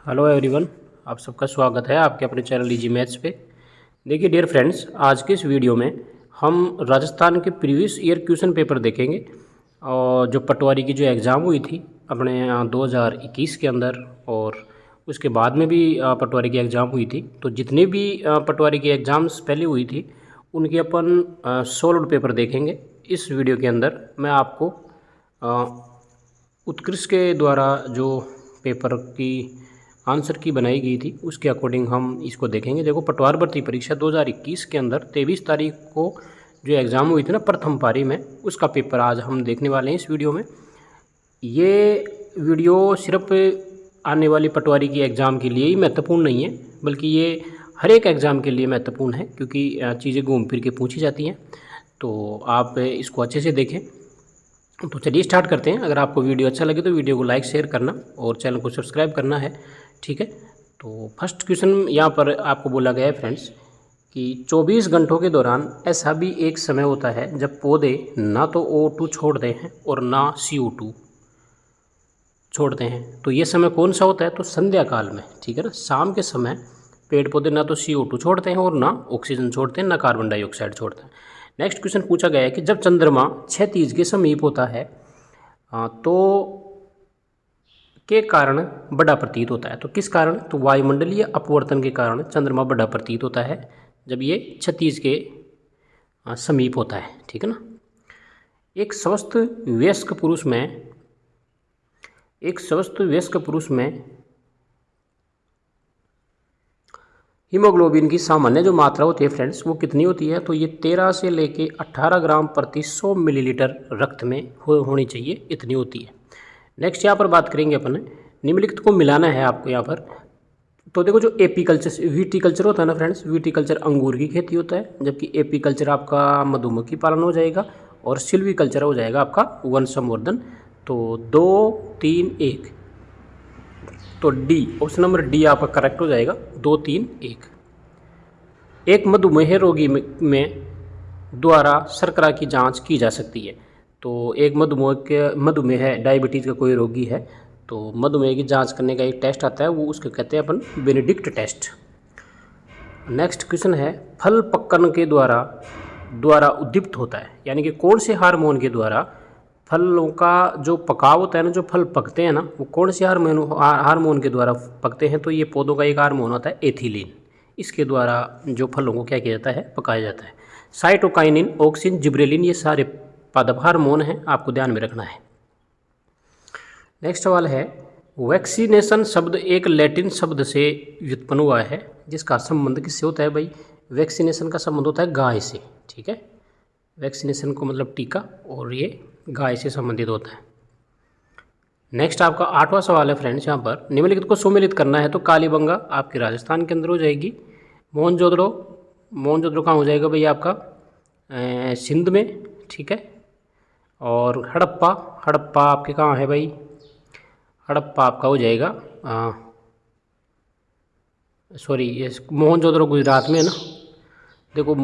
Hello everyone, आप सबका स्वागत है आपके अपने चैनल इजी मैथ्स पे। देखिए डियर फ्रेंड्स, आज के इस वीडियो में हम राजस्थान के प्रीवियस ईयर क्वेश्चन पेपर देखेंगे और जो पटवारी की जो एग्ज़ाम हुई थी अपने 2021 के अंदर, और उसके बाद में भी पटवारी की एग्ज़ाम हुई थी। तो जितने भी पटवारी की एग्ज़ाम्स पहले हुई थी उनके अपन सॉल्व्ड पेपर देखेंगे। इस वीडियो के अंदर मैं आपको उत्कृष्ट के द्वारा जो पेपर की आंसर की बनाई गई थी उसके अकॉर्डिंग हम इसको देखेंगे। देखो, पटवार भर्ती परीक्षा 2021 के अंदर 23 तारीख को जो एग्ज़ाम हुई थी ना प्रथम पारी में, उसका पेपर आज हम देखने वाले हैं इस वीडियो में। ये वीडियो सिर्फ आने वाली पटवारी की एग्ज़ाम के लिए ही महत्वपूर्ण नहीं है, बल्कि ये हर एक एग्ज़ाम के लिए महत्वपूर्ण है, क्योंकि चीज़ें घूम फिर के पूछी जाती हैं। तो आप इसको अच्छे से देखें। तो चलिए स्टार्ट करते हैं। अगर आपको वीडियो अच्छा लगे तो वीडियो को लाइक शेयर करना और चैनल को सब्सक्राइब करना है, ठीक है। तो फर्स्ट क्वेश्चन यहाँ पर आपको बोला गया है फ्रेंड्स कि 24 घंटों के दौरान ऐसा भी एक समय होता है जब पौधे ना तो O2 छोड़ते हैं और ना CO2 छोड़ते हैं। तो ये समय कौन सा होता है? तो संध्या काल में, ठीक है ना। शाम के समय पेड़ पौधे ना तो CO2 छोड़ते हैं और ना ऑक्सीजन छोड़ते हैं, ना कार्बन डाइऑक्साइड छोड़ते हैं। नेक्स्ट क्वेश्चन पूछा गया है कि जब चंद्रमा क्षैतिज के समीप होता है तो के कारण बड़ा प्रतीत होता है। तो किस कारण? तो वायुमंडलीय अपवर्तन के कारण चंद्रमा बड़ा प्रतीत होता है जब ये क्षैतिज के समीप होता है, ठीक है ना। एक स्वस्थ वयस्क पुरुष में हीमोग्लोबिन की सामान्य जो मात्रा होती है फ्रेंड्स, वो कितनी होती है? तो ये 13 से लेके 18 ग्राम प्रति 100 मिलीलीटर रक्त में होनी चाहिए, इतनी होती है। नेक्स्ट यहाँ पर बात करेंगे अपन, निम्नलिखित को मिलाना है आपको यहाँ पर। तो देखो, जो एपीकल्चर विटीकल्चर होता है ना फ्रेंड्स, विटीकल्चर अंगूर की खेती होता है, जबकि एपीकल्चर आपका मधुमक्खी पालन हो जाएगा और सिल्वीकल्चर हो जाएगा आपका वन संवर्धन। तो 2, 3, 1, तो डी, ऑप्शन नंबर डी आपका करेक्ट हो जाएगा। 2, 3, 1। एक मधुमेह रोगी में द्वारा शर्करा की जांच की जा सकती है। तो एक मधुमेह डायबिटीज़ का कोई रोगी है तो मधुमेह की जांच करने का एक टेस्ट आता है, वो उसको कहते हैं अपन बेनेडिक्ट टेस्ट। नेक्स्ट क्वेश्चन है, फल पक्कन के द्वारा उद्दीप्त होता है, यानी कि कौन से हार्मोन के द्वारा फलों का जो पकाव होता है ना, जो फल पकते हैं ना, वो कौन से हार्मोन के द्वारा पकते हैं? तो ये पौधों का एक हार्मोन होता है एथिलीन। इसके द्वारा जो फलों को क्या किया जाता है? पकाया जाता है। साइटोकाइनिन, ऑक्सिन, जिब्रेलिन, ये सारे पादप हार्मोन हैं, आपको ध्यान में रखना है। नेक्स्ट सवाल है, वैक्सीनेशन शब्द एक लैटिन शब्द से व्युत्पन्न हुआ है जिसका संबंध किससे होता है? भाई, वैक्सीनेशन का संबंध होता है गाय से, ठीक है। वैक्सीनेशन को मतलब टीका, और ये गाय से संबंधित होता है। नेक्स्ट आपका 8वां सवाल है फ्रेंड्स, यहाँ पर निम्नलिखित को सुमेलित करना है। तो कालीबंगा आपके राजस्थान के अंदर हो जाएगी। मोहनजोदड़ो कहाँ हो जाएगा भाई? आपका सिंध में, ठीक है। और हड़प्पा आपके कहाँ है भाई? हड़प्पा आपका हो जाएगा ये मोहनजोदड़ो गुजरात में है ना। देखो,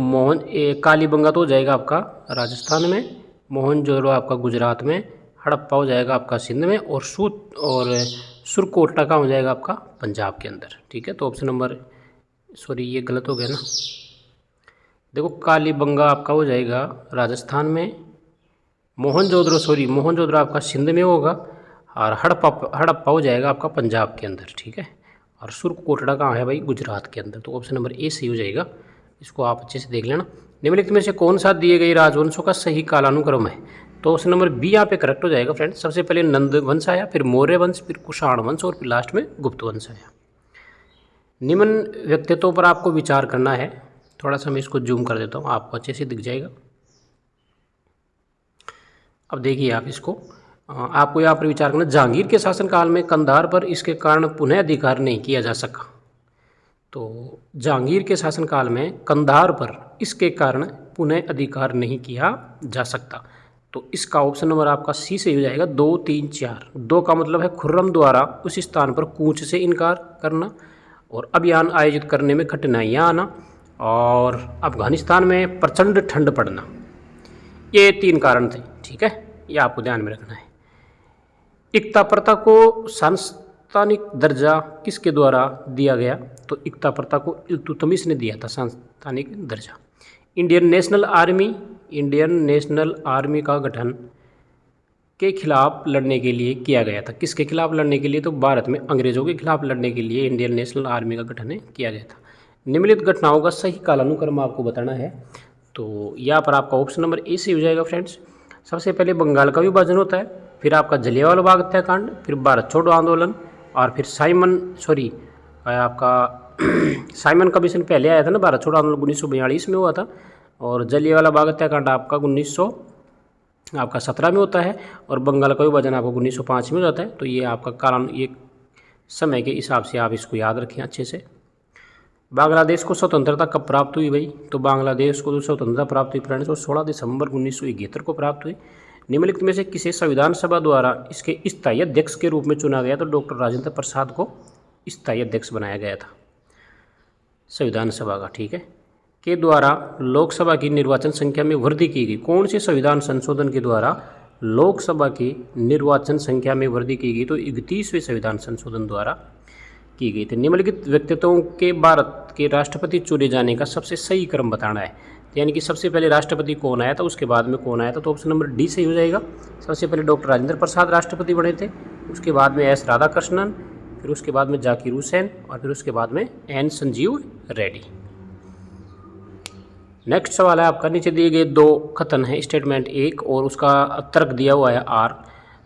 कालीबंगा तो हो जाएगा आपका राजस्थान में, मोहनजोदड़ो आपका गुजरात में, हड़प्पा हो जाएगा आपका सिंध में, और सुरकोटला का हो जाएगा आपका पंजाब के अंदर, ठीक है। तो ऑप्शन नंबर ये गलत हो गया ना। देखो, कालीबंगा आपका हो जाएगा राजस्थान में, मोहनजोदड़ो आपका सिंध में होगा, और हड़प्पा हो जाएगा आपका पंजाब के अंदर, ठीक है। और सुरकोटला कहाँ है भाई? गुजरात के अंदर। तो ऑप्शन नंबर ए सही हो जाएगा। इसको आप अच्छे से देख लेना। निम्नलिखित में से कौन सा दिए गए राजवंशों का सही कालानुक्रम है? तो ऑप्शन नंबर बी यहाँ पे करेक्ट हो जाएगा फ्रेंड्स। सबसे पहले नंद वंश आया, फिर मौर्य वंश, फिर कुषाण वंश, और फिर लास्ट में गुप्त वंश आया। निम्न व्यक्तित्वों पर आपको विचार करना है। थोड़ा सा मैं इसको जूम कर देता हूँ, आपको अच्छे से दिख जाएगा। अब देखिए आप इसको, आपको यहाँ पर विचार करना। जहांगीर के शासनकाल में कंधार पर इसके कारण पुनः अधिकार नहीं किया जा सका। तो जहांगीर के शासनकाल में कंधार पर इसके कारण पुनः अधिकार नहीं किया जा सकता। तो इसका ऑप्शन नंबर आपका सी से हो जाएगा। 2, 3, 4। 2 का मतलब है खुर्रम द्वारा उस स्थान पर कूच से इनकार करना और अभियान आयोजित करने में कठिनाइयाँ आना, और अफगानिस्तान में प्रचंड ठंड पड़ना। ये 3 कारण थे, ठीक है। ये आपको ध्यान में रखना है। एकता प्रथा को संस्थानिक दर्जा किसके द्वारा दिया गया? तो इक्ता प्रथा को इल्तुतमिश ने दिया था संस्थानिक दर्जा। इंडियन नेशनल आर्मी का गठन के खिलाफ लड़ने के लिए किया गया था। किसके खिलाफ लड़ने के लिए? तो भारत में अंग्रेजों के खिलाफ लड़ने के लिए इंडियन नेशनल आर्मी का गठन किया गया था। निम्नलिखित घटनाओं का सही कालानुक्रम आपको बताना है। तो यहाँ पर आपका ऑप्शन नंबर ए से हो जाएगा फ्रेंड्स। सबसे पहले बंगाल का विभाजन होता है, फिर आपका जलियांवाला बाग हत्याकांड, फिर भारत छोड़ो आंदोलन, और फिर साइमन कमीशन पहले आया था ना। भारत छोड़ो आंदोलन 1942 में हुआ था, और जलियांवाला बाग हत्याकांड आपका 1917 में होता है, और बंगाल का विभाजन आपको 1905 में हो जाता है। तो ये आपका कारण, ये समय के हिसाब से आप इसको याद रखें अच्छे से। बांग्लादेश को स्वतंत्रता कब प्राप्त हुई भाई? तो बांग्लादेश को जो स्वतंत्रता प्राप्त हुई फ्रेंड्स वो 16 दिसंबर 1971 को प्राप्त हुई। निम्नलिखित में से किसे संविधान सभा द्वारा इसके स्थायी अध्यक्ष के रूप में चुना गया? तो डॉक्टर राजेंद्र प्रसाद को स्थायी अध्यक्ष बनाया गया था संविधान सभा का, ठीक है, के द्वारा लोकसभा की निर्वाचन संख्या में वृद्धि की गई। कौन से संविधान संशोधन के द्वारा लोकसभा की निर्वाचन संख्या में वृद्धि की गई? तो 31वें संविधान संशोधन द्वारा की गई थी। निम्नलिखित व्यक्तित्वों के भारत के राष्ट्रपति चुने जाने का सबसे सही क्रम बताना है। यानी कि सबसे पहले राष्ट्रपति कौन आया था, उसके बाद में कौन आया था? तो ऑप्शन नंबर डी सही हो जाएगा। सबसे पहले डॉक्टर राजेंद्र प्रसाद राष्ट्रपति बने थे, उसके बाद में एस राधाकृष्णन, फिर उसके बाद में जाकिर हुसैन, और फिर उसके बाद में एन संजीव रेड्डी। नेक्स्ट सवाल है आपका, नीचे दिए गए दो कथन है, स्टेटमेंट 1 और उसका तर्क दिया हुआ है आर।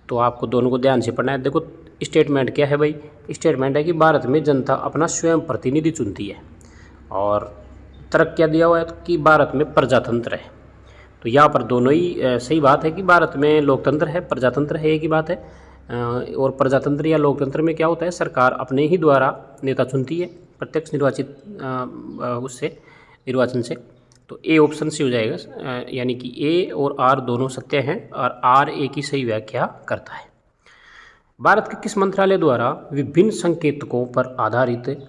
तो आपको दोनों को ध्यान से पढ़ना है। देखो स्टेटमेंट क्या है भाई? स्टेटमेंट है कि भारत में जनता अपना स्वयं प्रतिनिधि चुनती है, और तर्क क्या दिया हुआ है कि भारत में प्रजातंत्र है। तो यहाँ पर दोनों ही सही बात है कि भारत में लोकतंत्र है, प्रजातंत्र है, एक ही बात है। और प्रजातंत्र या लोकतंत्र में क्या होता है? सरकार अपने ही द्वारा नेता चुनती है, प्रत्यक्ष निर्वाचन से। तो ए ऑप्शन से हो जाएगा, यानी कि ए और आर दोनों सत्य हैं, और आर ए की सही व्याख्या करता है। भारत के किस मंत्रालय द्वारा विभिन्न संकेतकों पर आधारित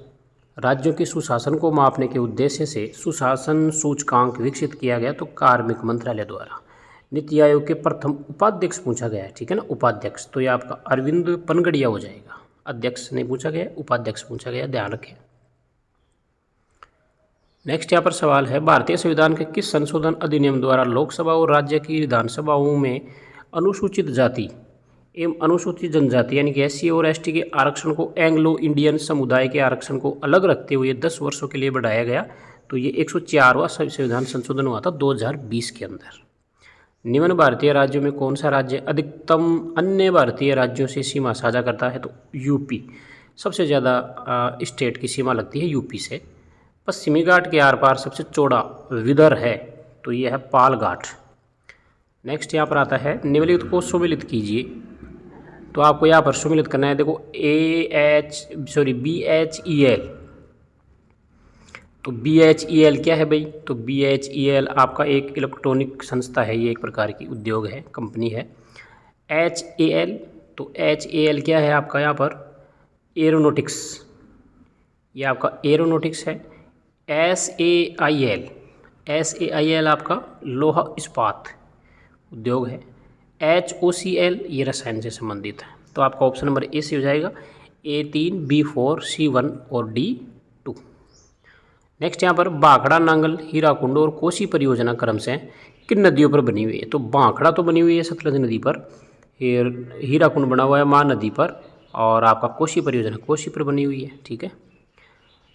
राज्यों के सुशासन को मापने के उद्देश्य से सुशासन सूचकांक विकसित किया गया? तो कार्मिक मंत्रालय द्वारा। नीति आयोग के प्रथम उपाध्यक्ष पूछा गया है, ठीक है ना, उपाध्यक्ष। तो ये आपका अरविंद पनगड़िया हो जाएगा। अध्यक्ष नहीं पूछा गया, उपाध्यक्ष पूछा गया, ध्यान रखें। नेक्स्ट यहाँ पर सवाल है, भारतीय संविधान के किस संशोधन अधिनियम द्वारा लोकसभा और राज्य की विधानसभाओं में अनुसूचित जाति एवं अनुसूचित जनजाति यानी कि SC और ST के आरक्षण को एंग्लो इंडियन समुदाय के आरक्षण को अलग रखते हुए 10 वर्षों के लिए बढ़ाया गया? तो ये 104वां संविधान संशोधन हुआ था 2020 के अंदर। निम्न भारतीय राज्यों में कौन सा राज्य अधिकतम अन्य भारतीय राज्यों से सीमा साझा करता है? तो यूपी सबसे ज़्यादा स्टेट की सीमा लगती है यूपी से। पश्चिमी घाट के आर पार सबसे चौड़ा विदर है, तो ये है पाल घाट। नेक्स्ट यहाँ पर आता है, निम्नलिखित को सुमेलित कीजिए। तो आपको यहाँ पर सुमेलित करना है। देखो BHEL। तो BHEL क्या है भाई? तो BHEL आपका एक इलेक्ट्रॉनिक संस्था है, ये एक प्रकार की उद्योग है, कंपनी है। HAL, तो HAL क्या है आपका? यहाँ पर एरोनॉटिक्स, ये आपका एरोनॉटिक्स है। SAIL आपका लोहा इस्पात उद्योग है। HOCL ये रसायन से संबंधित है। तो आपका ऑप्शन नंबर ए से हो जाएगा। A3, B4, C1 और D2। नेक्स्ट यहाँ पर भाखड़ा, नांगल, हीराकुंड और कोसी परियोजना क्रम से किन नदियों पर बनी हुई है? तो भाखड़ा तो बनी हुई है सतलज नदी पर, फिर हीराकुंड बना हुआ है महानदी पर, और आपका कोसी परियोजना कोसी पर बनी हुई है, ठीक है।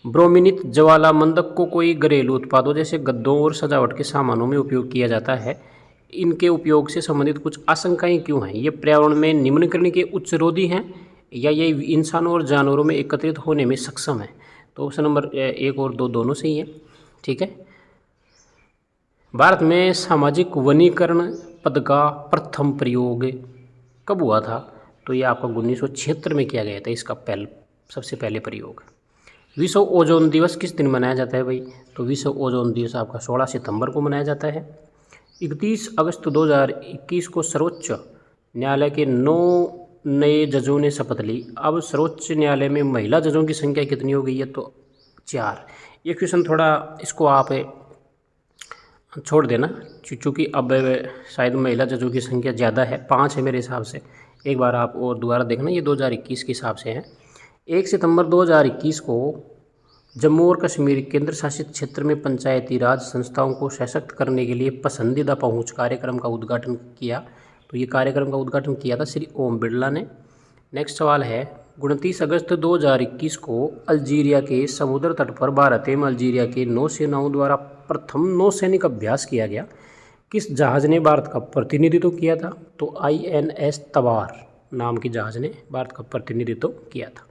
ब्रोमिनित ज्वाला मंदक को कोई घरेलू उत्पादों जैसे गद्दों और सजावट के सामानों में उपयोग किया जाता है। इनके उपयोग से संबंधित कुछ आशंकाएं क्यों हैं? ये पर्यावरण में निम्नकरण के उच्चरोधी हैं, या ये इंसानों और जानवरों में एकत्रित होने में सक्षम है? तो ऑप्शन नंबर 1 और 2 दोनों सही हैं, ठीक है। भारत में सामाजिक वनीकरण पद का प्रथम प्रयोग कब हुआ था? तो ये आपका 1976 में किया गया था, इसका सबसे पहले प्रयोग। विश्व ओजोन दिवस किस दिन मनाया जाता है भाई? तो विश्व ओजोन दिवस आपका 16 सितंबर को मनाया जाता है। 31 अगस्त 2021 को सर्वोच्च न्यायालय के 9 नए जजों ने शपथ ली। अब सर्वोच्च न्यायालय में महिला जजों की संख्या कितनी हो गई है? तो 4। ये क्वेश्चन थोड़ा इसको आप छोड़ देना, चूँकि अब शायद महिला जजों की संख्या ज़्यादा है, 5 है मेरे हिसाब से। एक बार आप और दोबारा देखना, ये 2021 के हिसाब से है। 1 सितंबर 2021 को जम्मू और कश्मीर केंद्र शासित क्षेत्र में पंचायती राज संस्थाओं को सशक्त करने के लिए पसंदीदा पहुंच कार्यक्रम का उद्घाटन किया। तो ये कार्यक्रम का उद्घाटन किया था श्री ओम बिरला ने। नेक्स्ट सवाल है, 29 अगस्त 2021 को अल्जीरिया के समुद्र तट पर भारत एवं अल्जीरिया के नौसेनाओं द्वारा प्रथम नौसैनिक अभ्यास किया गया। किस जहाज ने भारत का प्रतिनिधित्व किया था? तो INS तबार नाम के जहाज ने भारत का प्रतिनिधित्व किया था।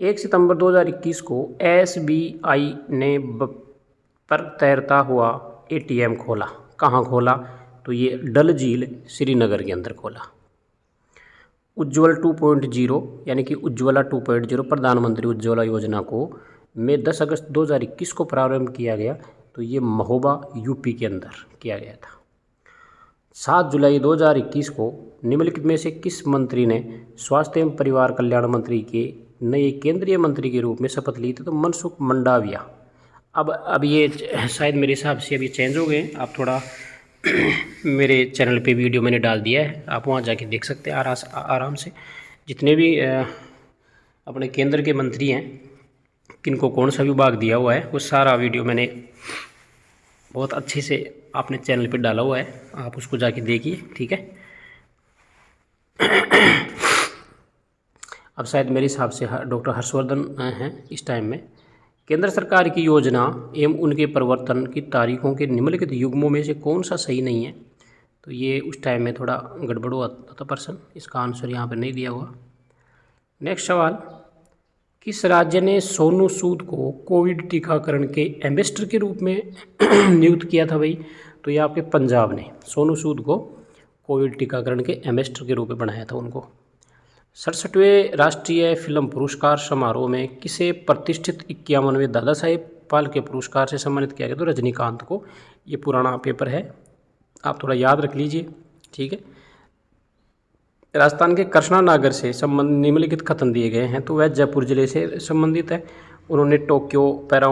1 सितंबर 2021 को SBI ने पर तैरता हुआ ATM खोला। कहाँ खोला? तो ये डल झील श्रीनगर के अंदर खोला। उज्ज्वल 2.0 यानी कि उज्ज्वला 2.0 प्रधानमंत्री उज्ज्वला योजना को में 10 अगस्त 2021 को प्रारंभ किया गया। तो ये महोबा यूपी के अंदर किया गया था। 7 जुलाई 2021 को निम्नलिखित में से किस मंत्री ने स्वास्थ्य एवं परिवार कल्याण मंत्री के नए केंद्रीय मंत्री के रूप में शपथ ली थी? तो मनसुख मंडाविया। अब ये शायद मेरे हिसाब से अभी चेंज हो गए। आप थोड़ा मेरे चैनल पे वीडियो मैंने डाल दिया है, आप वहाँ जाके देख सकते हैं आराम से। जितने भी अपने केंद्र के मंत्री हैं, किनको कौन सा विभाग दिया हुआ है, वो सारा वीडियो मैंने बहुत अच्छे से अपने चैनल पे डाला हुआ है, आप उसको जाके देखिए, ठीक है। अब शायद मेरे हिसाब से डॉक्टर हर्षवर्धन हैं इस टाइम में। केंद्र सरकार की योजना एवं उनके प्रवर्तन की तारीखों के निम्नलिखित युग्मों में से कौन सा सही नहीं है? तो ये उस टाइम में थोड़ा गड़बड़ हुआ था पर्सन, इसका आंसर यहाँ पर नहीं दिया हुआ। नेक्स्ट सवाल, किस राज्य ने सोनू सूद को कोविड टीकाकरण के एम्बेसडर के रूप में नियुक्त किया था भाई? तो ये आपके पंजाब ने सोनू सूद को कोविड टीकाकरण के एम्बेसडर के रूप में बनाया था उनको। 67वें राष्ट्रीय फिल्म पुरस्कार समारोह में किसे प्रतिष्ठित 51वें दादा साहेब फाल्के पुरस्कार से सम्मानित किया गया? तो रजनीकांत को। ये पुराना पेपर है, आप थोड़ा याद रख लीजिए, ठीक है। राजस्थान के कृष्णा नागर से संबंधित निम्नलिखित कथन दिए गए हैं, तो वह जयपुर जिले से संबंधित है। उन्होंने टोक्यो पैरा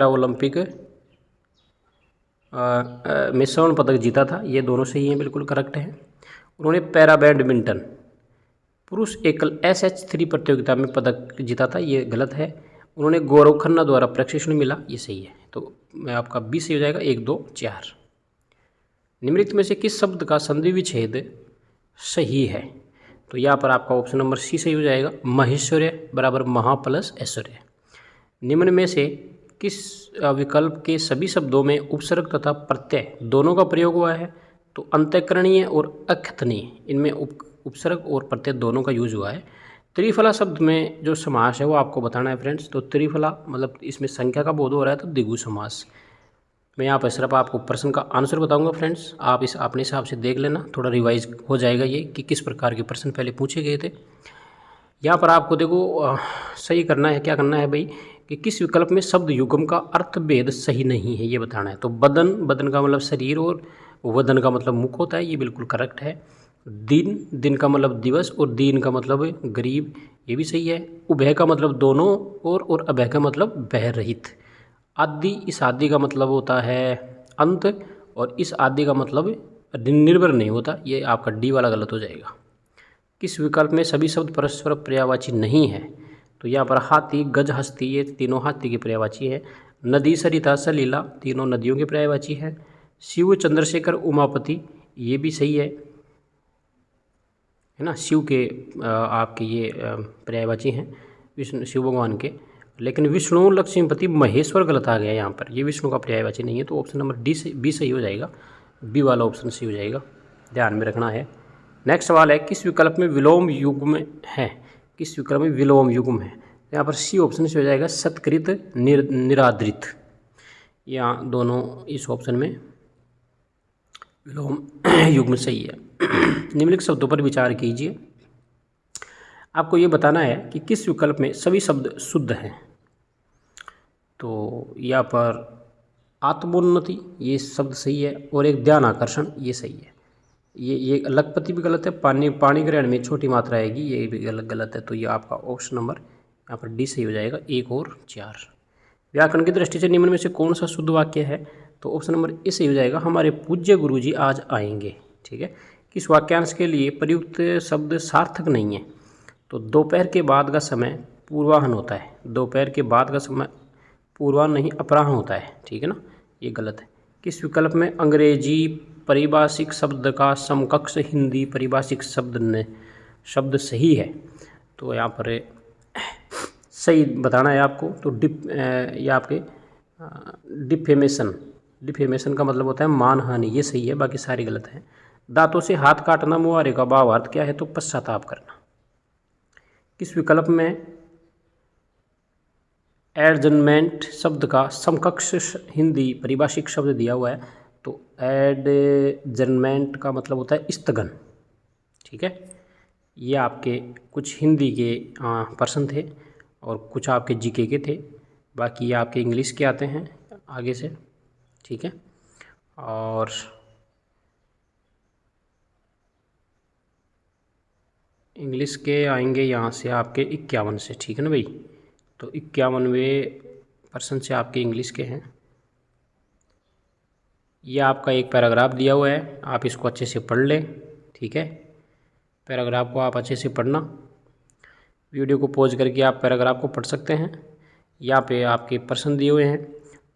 ओलंपिक में स्वर्ण पदक जीता था। ये दोनों सही हैं, बिल्कुल करेक्ट है। उन्होंने पैरा बैडमिंटन पुरुष एकल SH3 प्रतियोगिता में पदक जीता था। ये गलत है। उन्होंने गौरव खन्ना द्वारा प्रशिक्षण मिला। ये सही है। तो मैं आपका 20 सही हो जाएगा, 1 2 4। निम्नलिखित में से किस शब्द का संधि विच्छेद सही है? तो यहाँ पर आपका ऑप्शन नंबर C सही हो जाएगा। महेश्वर्य बराबर महा प्लस ऐश्वर्य। निम्न में से किस विकल्प के सभी शब्दों में उपसर्ग तथा प्रत्यय दोनों का प्रयोग हुआ है? तो अंतःकरणीय और अकथनीय, इनमें उपसर्ग और प्रत्यय दोनों का यूज हुआ है। त्रिफला शब्द में जो समास है वो आपको बताना है फ्रेंड्स। तो त्रिफला मतलब इसमें संख्या का बोध हो रहा है, तो द्विगु समास। मैं यहाँ पर सिर्फ आपको प्रश्न का आंसर बताऊंगा फ्रेंड्स, आप इस अपने हिसाब से देख लेना, थोड़ा रिवाइज हो जाएगा ये कि किस प्रकार के प्रश्न पहले पूछे गए थे। यहाँ पर आपको देखो सही करना है, क्या करना है भाई, कि किस विकल्प में शब्द युग्म का अर्थ भेद सही नहीं है ये बताना है। तो बदन का मतलब शरीर और वदन का मतलब मुख होता है, ये बिल्कुल करेक्ट है। दिन का मतलब दिवस और दीन का मतलब गरीब, ये भी सही है। उभय का मतलब दोनों और अभय का मतलब भय रहित। आदि, इस आदि का मतलब होता है अंत, और इस आदि का मतलब निर्भर नहीं होता। ये आपका D वाला गलत हो जाएगा। किस विकल्प में सभी शब्द परस्पर पर्यायवाची नहीं है? तो यहाँ पर हाथी, गज, हस्ती, ये तीनों हाथी के पर्यायवाची है। नदी, सरिता, सलीला, तीनों नदियों के पर्यायवाची है। शिव, चंद्रशेखर, उमापति, ये भी सही है ना। शिव के आपके ये पर्यायवाची हैं, विष्णु शिव भगवान के। लेकिन विष्णु, लक्ष्मीपति, महेश्वर गलत आ गया यहाँ पर, ये विष्णु का पर्यायवाची नहीं है। तो ऑप्शन नंबर B सही हो जाएगा, B वाला ऑप्शन सही हो जाएगा, ध्यान में रखना है। नेक्स्ट सवाल है, किस विकल्प में विलोम युग्म है? किस विकल्प में विलोम युग्म है? यहाँ पर C ऑप्शन से हो जाएगा सत्कृत निरादृत। यहाँ दोनों इस ऑप्शन में विलोम युग्म सही है। निम्नलिखित शब्दों पर विचार कीजिए। आपको ये बताना है कि किस विकल्प में सभी शब्द शुद्ध हैं। तो यहाँ पर आत्मोन्नति, ये शब्द सही है, और एक ध्यान आकर्षण, ये सही है। ये लखपति भी गलत है। पानी ग्रहण में छोटी मात्रा आएगी, ये भी गलत है। तो ये आपका ऑप्शन नंबर यहाँ पर D सही हो जाएगा, 1 और 4। व्याकरण की दृष्टि से निम्न में से कौन सा शुद्ध वाक्य है? तो ऑप्शन नंबर A सही हो जाएगा, हमारे पूज्य गुरुजी आज आएंगे, ठीक है। किस वाक्यांश के लिए प्रयुक्त शब्द सार्थक नहीं है? तो दोपहर के बाद का समय पूर्वाह्न होता है। दोपहर के बाद का समय पूर्वाह्न नहीं अपराह्न होता है, ठीक है ना, ये गलत है। किस विकल्प में अंग्रेजी पारिभाषिक शब्द का समकक्ष हिंदी पारिभाषिक शब्द सही है? तो यहाँ पर सही बताना है आपको। तो ये आपके डिफेमेशन का मतलब होता है मानहानि, ये सही है, बाकी सारी गलत है। दांतों से हाथ काटना मुहावरे का भावार्थ क्या है? तो पश्चाताप करना। किस विकल्प में एडजमेंट शब्द का समकक्ष हिंदी पारिभाषिक शब्द दिया हुआ है? तो एडजमेंट का मतलब होता है स्थगन, ठीक है। ये आपके कुछ हिंदी के प्रश्न थे और कुछ आपके जीके के थे, बाकी ये आपके इंग्लिश के आते हैं आगे से, ठीक है। और इंग्लिश के आएंगे यहाँ से आपके 51 से, ठीक है ना भाई। तो 51वें प्रश्न से आपके इंग्लिश के हैं। ये आपका एक पैराग्राफ दिया हुआ है, आप इसको अच्छे से पढ़ लें, ठीक है। पैराग्राफ को आप अच्छे से पढ़ना, वीडियो को पॉज करके आप पैराग्राफ को पढ़ सकते हैं। यहाँ पे आपके प्रश्न दिए हुए हैं।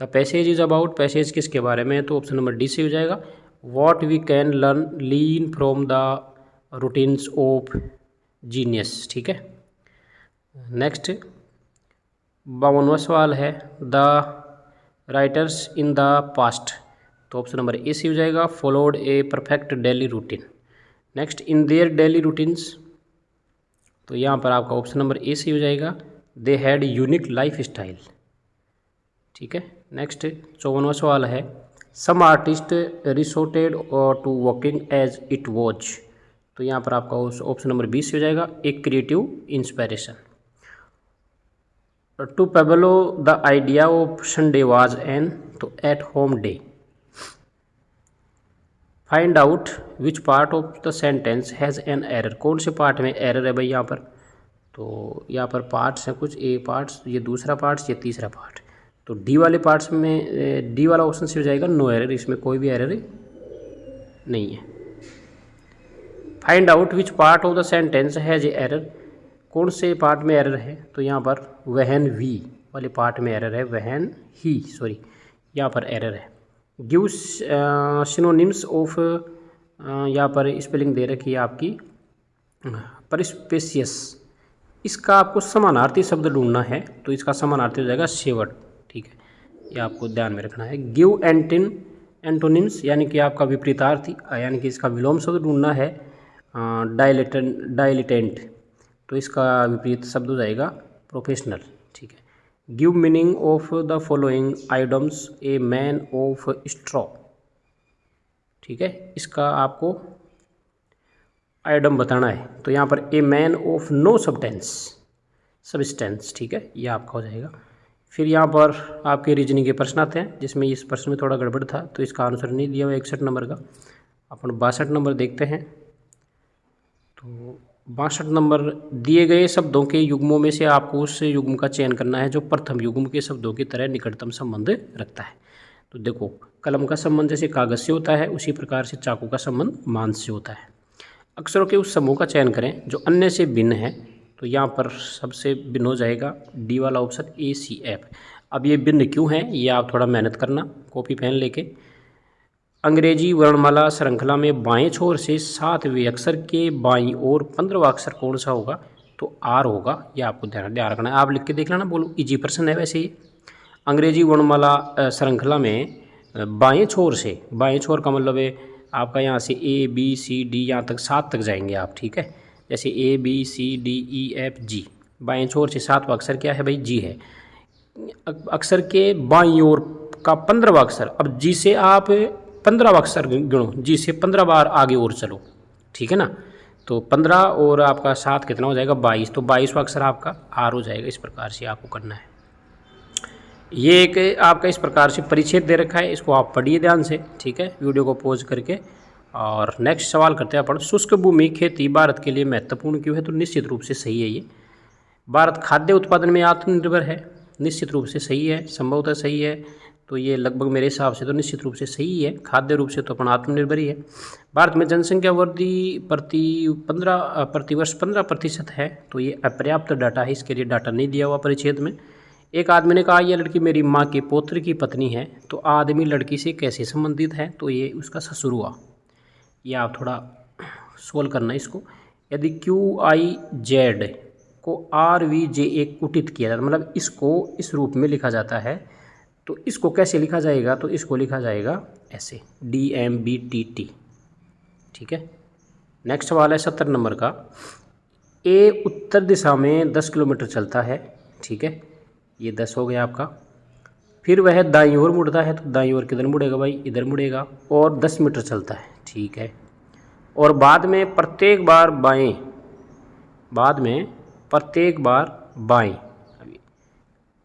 The passage is about, passage किसके बारे में? तो ऑप्शन नंबर डी से हो जाएगा। What we can learn from the routines of genius, ठीक है। नेक्स्ट 52वां सवाल है the writers in the past, तो ऑप्शन नंबर ए से हो जाएगा। Followed a perfect daily routine. Next in their daily routines, तो यहाँ पर आपका ऑप्शन नंबर ए से हो जाएगा। They had unique lifestyle, ठीक है। नेक्स्ट 54वां सवाल है some artist resorted to walking as it was, तो यहाँ पर आपका ऑप्शन नंबर 20 हो जाएगा। एक creative inspiration. To Pablo the idea of Sunday was an, तो at home day. Find out which part of the sentence has an error, कौन से पार्ट में एरर है भाई यहाँ पर? तो यहाँ पर पार्ट्स हैं कुछ, ए पार्ट्स, ये दूसरा पार्ट्स, ये तीसरा पार्ट। तो डी वाले पार्ट्स में डी वाला ऑप्शन से हो जाएगा नो एरर, इसमें कोई भी एरर नहीं है। Find out which part of the sentence has a error, कौन से पार्ट में एरर है? तो यहाँ पर वहन वी वाले पार्ट में एरर है, वहन ही सॉरी, यहाँ पर एरर है। गिव सिनोनिम्स ऑफ, यहाँ पर स्पेलिंग दे रखी है आपकी परिस्पेशियस, इसका आपको समानार्थी शब्द ढूंढना है, तो इसका समानार्थी हो जाएगा सेवट, ठीक है, ये आपको ध्यान में रखना है। गिव एंटोनिम्स यानी कि आपका विपरीतार्थी, यानी कि इसका विलोम शब्द ढूंढना है। डायलिटेंट, तो इसका विपरीत शब्द हो जाएगा प्रोफेशनल, ठीक है। Give meaning of the following items A man of straw, ठीक है, इसका आपको आइटम बताना है। तो यहाँ पर a man of no substance, ठीक है, ये आपका हो जाएगा। फिर यहाँ पर आपके रीजनिंग के प्रश्न आते हैं, जिसमें इस प्रश्न में थोड़ा गड़बड़ था, तो इसका आंसर नहीं दिया हुआ 61 नंबर का। अपन 62 नंबर देखते हैं। तो 62 नंबर दिए गए शब्दों के युग्मों में से आपको उस युग्म का चयन करना है जो प्रथम युग्म के शब्दों की तरह निकटतम संबंध रखता है। तो देखो, कलम का संबंध जैसे कागज से होता है, उसी प्रकार से चाकू का संबंध मांस से होता है। अक्षरों के उस समूह का चयन करें जो अन्य से भिन्न है, तो यहाँ पर सबसे भिन्न हो जाएगा डी वाला ऑप्शन ACF। अब ये भिन्न क्यों है, ये आप थोड़ा मेहनत करना कॉपी पेन लेके। अंग्रेजी वर्णमाला श्रृंखला में बाएं छोर से 7वें अक्षर के बाईं ओर 15वां अक्षर कौन सा होगा? तो R होगा, ये आपको ध्यान रखना है। आप लिख के देख लेना, बोलो इजी प्रश्न है वैसे ही। अंग्रेजी वर्णमाला श्रृंखला में बाएं छोर से, बाएं छोर का मतलब है आपका यहाँ से ABCD यहाँ तक 7 तक जाएंगे आप, ठीक है। जैसे ABCDEFG, बाएं छोर से 7वां अक्षर क्या है भाई? G है। अक्षर के बाईं ओर का 15वां अक्षर, अब G से आप 15वां अक्षर गिनो, G से 15 बार आगे और चलो, ठीक है ना। तो 15 और आपका 7 कितना हो जाएगा? 22, तो 22वां अक्षर आपका R हो जाएगा। इस प्रकार से आपको करना है। ये एक आपका इस प्रकार से परिच्छेद दे रखा है, इसको आप पढ़िए ध्यान से, ठीक है, वीडियो को पॉज करके। और नेक्स्ट सवाल करते हैं अपन, शुष्क भूमि खेती भारत के लिए महत्वपूर्ण क्यों है? तो निश्चित रूप से सही है ये। भारत खाद्य उत्पादन में आत्मनिर्भर है, निश्चित रूप से सही है, संभवतः सही है। तो ये लगभग मेरे हिसाब से तो निश्चित रूप से सही है। खाद्य रूप से तो अपन आत्मनिर्भर ही है। भारत में जनसंख्या वृद्धि प्रतिवर्ष 15% है, तो ये अपर्याप्त डाटा है, इसके लिए डाटा नहीं दिया हुआ परिच्छेद में। एक आदमी ने कहा, यह लड़की मेरी माँ के पौत्र की पत्नी है, तो आदमी लड़की से कैसे संबंधित है, तो ये उसका ससुर हुआ। ये आप थोड़ा सोल्व करना इसको। यदि QIZ को RVJA कुटित किया जाता, मतलब इसको इस रूप में लिखा जाता है, तो इसको कैसे लिखा जाएगा, तो इसको लिखा जाएगा ऐसे DMBTT। ठीक है। नेक्स्ट सवाल है 70 नंबर का। A उत्तर दिशा में 10 किलोमीटर चलता है। ठीक है, ये 10 हो गया आपका। फिर वह दाईं ओर मुड़ता है, तो दाईं ओर किधर मुड़ेगा भाई, इधर मुड़ेगा, और 10 मीटर चलता है। ठीक है। और बाद में प्रत्येक बार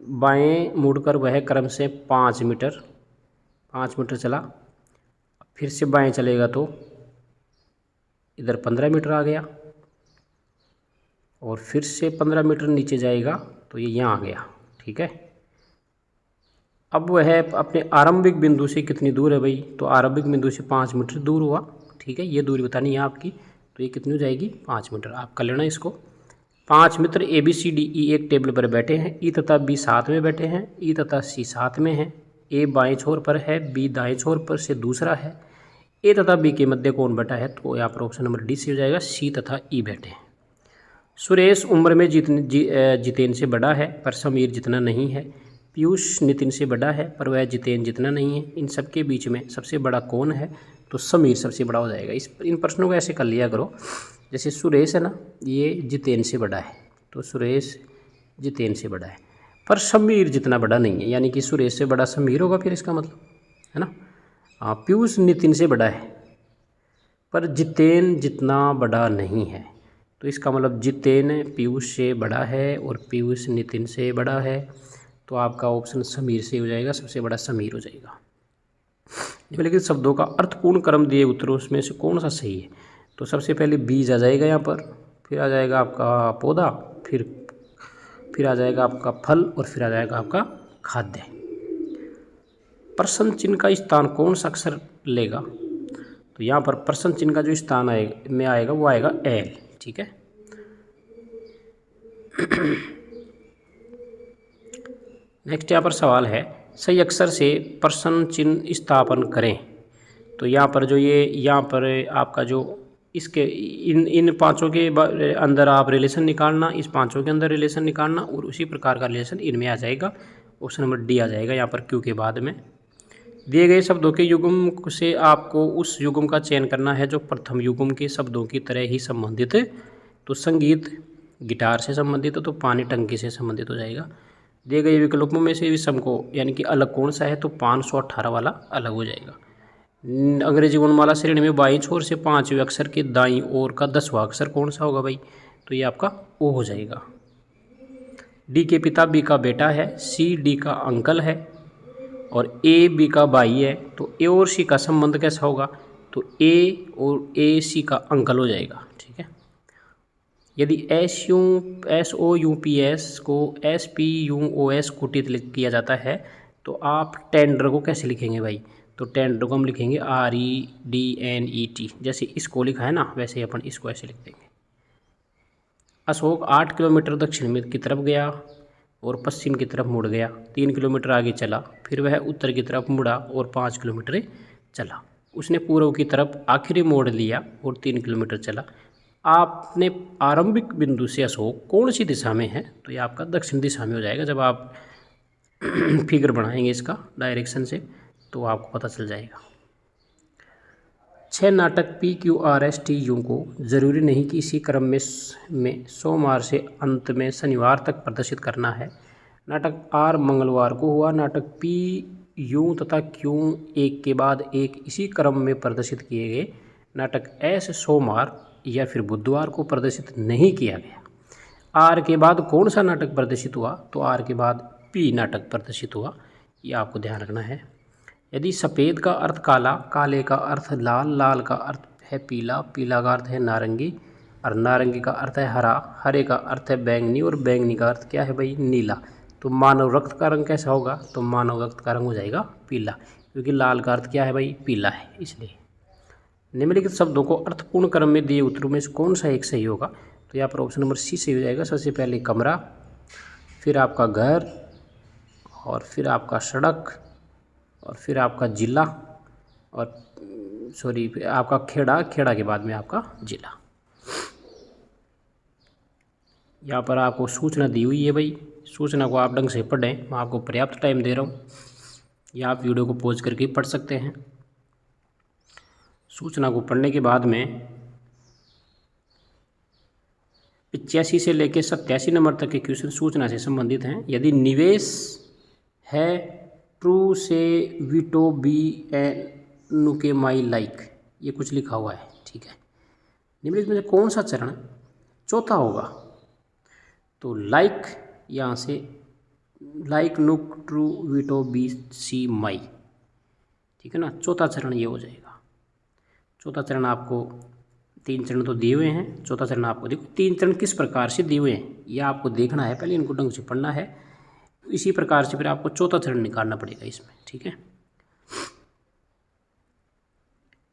बाएं मुड़कर वह क्रम से 5 मीटर चला। फिर से बाएं चलेगा तो इधर 15 मीटर आ गया, और फिर से 15 मीटर नीचे जाएगा तो ये यहाँ आ गया। ठीक है। अब वह अपने आरंभिक बिंदु से कितनी दूर है भाई, तो आरंभिक बिंदु से 5 मीटर दूर हुआ। ठीक है, ये दूरी बतानी है आपकी, तो ये कितनी हो जाएगी, 5 मीटर। आप कर लेना इसको। 5 मित्र ABCDE एक टेबल पर बैठे हैं। E तथा B साथ में बैठे हैं। E तथा C साथ में हैं। A बाएं छोर पर है, B दाएं छोर पर से दूसरा है। A तथा B के मध्य कौन बैठा है, तो यहाँ पर ऑप्शन नंबर D से हो जाएगा, C तथा E बैठे हैं। सुरेश उम्र में जितेन से बड़ा है, पर समीर जितना नहीं है। पीयूष नितिन से बड़ा है, पर वह जितेन जितना नहीं है। इन सबके बीच में सबसे बड़ा कौन है, तो समीर सबसे बड़ा हो जाएगा। इन प्रश्नों को ऐसे कर लिया करो, जैसे सुरेश है ना, ये जितेन से बड़ा है, तो सुरेश जितेन से बड़ा है, पर समीर जितना बड़ा नहीं है, यानी कि सुरेश से बड़ा समीर होगा फिर इसका मतलब, है ना। हाँ, पीयूष नितिन से बड़ा है, पर जितेन जितना बड़ा नहीं है, तो इसका मतलब जितेन पीयूष से बड़ा है और पीयूष नितिन से बड़ा है, तो आपका ऑप्शन समीर से हो जाएगा, सबसे बड़ा समीर हो जाएगा। लेकिन शब्दों का अर्थपूर्ण क्रम दिए उत्तरों में से कौन सा सही है, तो सबसे पहले बीज आ जाएगा यहाँ पर, फिर आ जाएगा आपका पौधा, फिर आ जाएगा आपका फल, और फिर आ जाएगा आपका खाद्य। प्रश्न चिन्ह का स्थान कौन सा अक्षर लेगा, तो यहाँ पर प्रश्न चिन्ह का जो स्थान आएगा वो आएगा L। ठीक है। नेक्स्ट यहाँ पर सवाल है, सही अक्षर से प्रश्न चिन्ह स्थापन करें। तो यहाँ पर आपका जो इसके इन पांचों के अंदर आप रिलेशन निकालना, इस पांचों के अंदर रिलेशन निकालना, और उसी प्रकार का रिलेशन इनमें आ जाएगा। ऑप्शन नंबर D आ जाएगा यहाँ पर Q के बाद में। दिए गए शब्दों के युग्म से आपको उस युग्म का चयन करना है जो प्रथम युग्म के शब्दों की तरह ही संबंधित है। तो संगीत गिटार से संबंधित है, तो पानी टंकी से संबंधित हो जाएगा। दिए गए विकल्पों में से विषम को यानी कि अलग कौन सा है, तो 518 वाला अलग हो जाएगा। अंग्रेजी वर्णमाला श्रेणी में बाईं छोर से 5वें अक्षर के दाईं ओर का 10वां अक्षर कौन सा होगा भाई, तो ये आपका O हो जाएगा। D के पिता B का बेटा है, C D का अंकल है, और A B का भाई है, तो A और C का संबंध कैसा होगा, तो A और A C का अंकल हो जाएगा। ठीक है। यदि SOUPS को SPUOS कुटित किया जाता है, तो आप टेंडर को कैसे लिखेंगे भाई, तो टेंडर को हम लिखेंगे REDNET, जैसे इसको लिखा है ना वैसे अपन इसको ऐसे लिख देंगे। अशोक 8 किलोमीटर दक्षिण में की तरफ गया और पश्चिम की तरफ मुड़ गया। 3 किलोमीटर आगे चला, फिर वह उत्तर की तरफ मुड़ा और 5 किलोमीटर चला। उसने पूर्व की तरफ आखिरी मोड़ लिया और 3 किलोमीटर चला। आपने आरंभिक बिंदु से अशोक कौन सी दिशा में है, तो ये आपका दक्षिण दिशा में हो जाएगा। जब आप फिगर बनाएंगे इसका डायरेक्शन से, तो आपको पता चल जाएगा। 6 नाटक PQRSTU को जरूरी नहीं कि इसी क्रम में सोमवार से अंत में शनिवार तक प्रदर्शित करना है। नाटक R मंगलवार को हुआ। नाटक P U तथा Q एक के बाद एक इसी क्रम में प्रदर्शित किए गए। नाटक S सोमवार या फिर बुधवार को प्रदर्शित नहीं किया गया। R के बाद कौन सा नाटक प्रदर्शित हुआ, तो R के बाद P नाटक प्रदर्शित हुआ। ये आपको ध्यान रखना है। यदि सफ़ेद का अर्थ काला, काले का अर्थ लाल, लाल का अर्थ है पीला, पीला का अर्थ है नारंगी, और नारंगी का अर्थ है हरा, हरे का अर्थ है बैंगनी, और बैंगनी का अर्थ क्या है भाई, नीला, तो मानव रक्त का रंग कैसा होगा, तो मानव रक्त का रंग हो जाएगा पीला, क्योंकि लाल का अर्थ क्या है भाई, पीला है इसलिए। निम्नलिखित शब्दों को अर्थपूर्ण क्रम में दिए उत्तरों में से कौन सा एक सही होगा, तो यहाँ पर ऑप्शन नंबर सी सही हो जाएगा। सबसे पहले कमरा, फिर आपका घर, और फिर आपका सड़क, और फिर आपका जिला, और सॉरी आपका खेड़ा, खेड़ा के बाद में आपका जिला। यहाँ पर आपको सूचना दी हुई है भाई, सूचना को आप ढंग से पढ़ें, मैं आपको पर्याप्त टाइम दे रहा हूँ, या आप वीडियो को पॉज करके पढ़ सकते हैं। सूचना को पढ़ने के बाद में 85 से लेकर 87 नंबर तक के क्वेश्चन सूचना से संबंधित हैं। यदि निवेश है ट्रू से वीटो बी एन के माई लाइक, ये कुछ लिखा हुआ है, ठीक है। निम्नलिखित में से कौन सा चरण चौथा होगा, तो लाइक, यहाँ से लाइक नुक ट्रू वीटो बी सी माई, ठीक है ना, चौथा चरण ये हो जाएगा। चौथा चरण आपको 3 चरण तो दिए हुए हैं, चौथा चरण आपको देखो 3 चरण किस प्रकार से दिए हुए हैं ये आपको देखना है, पहले इनको ढंग से पढ़ना है, इसी प्रकार से फिर आपको चौथा चरण निकालना पड़ेगा इसमें, ठीक है।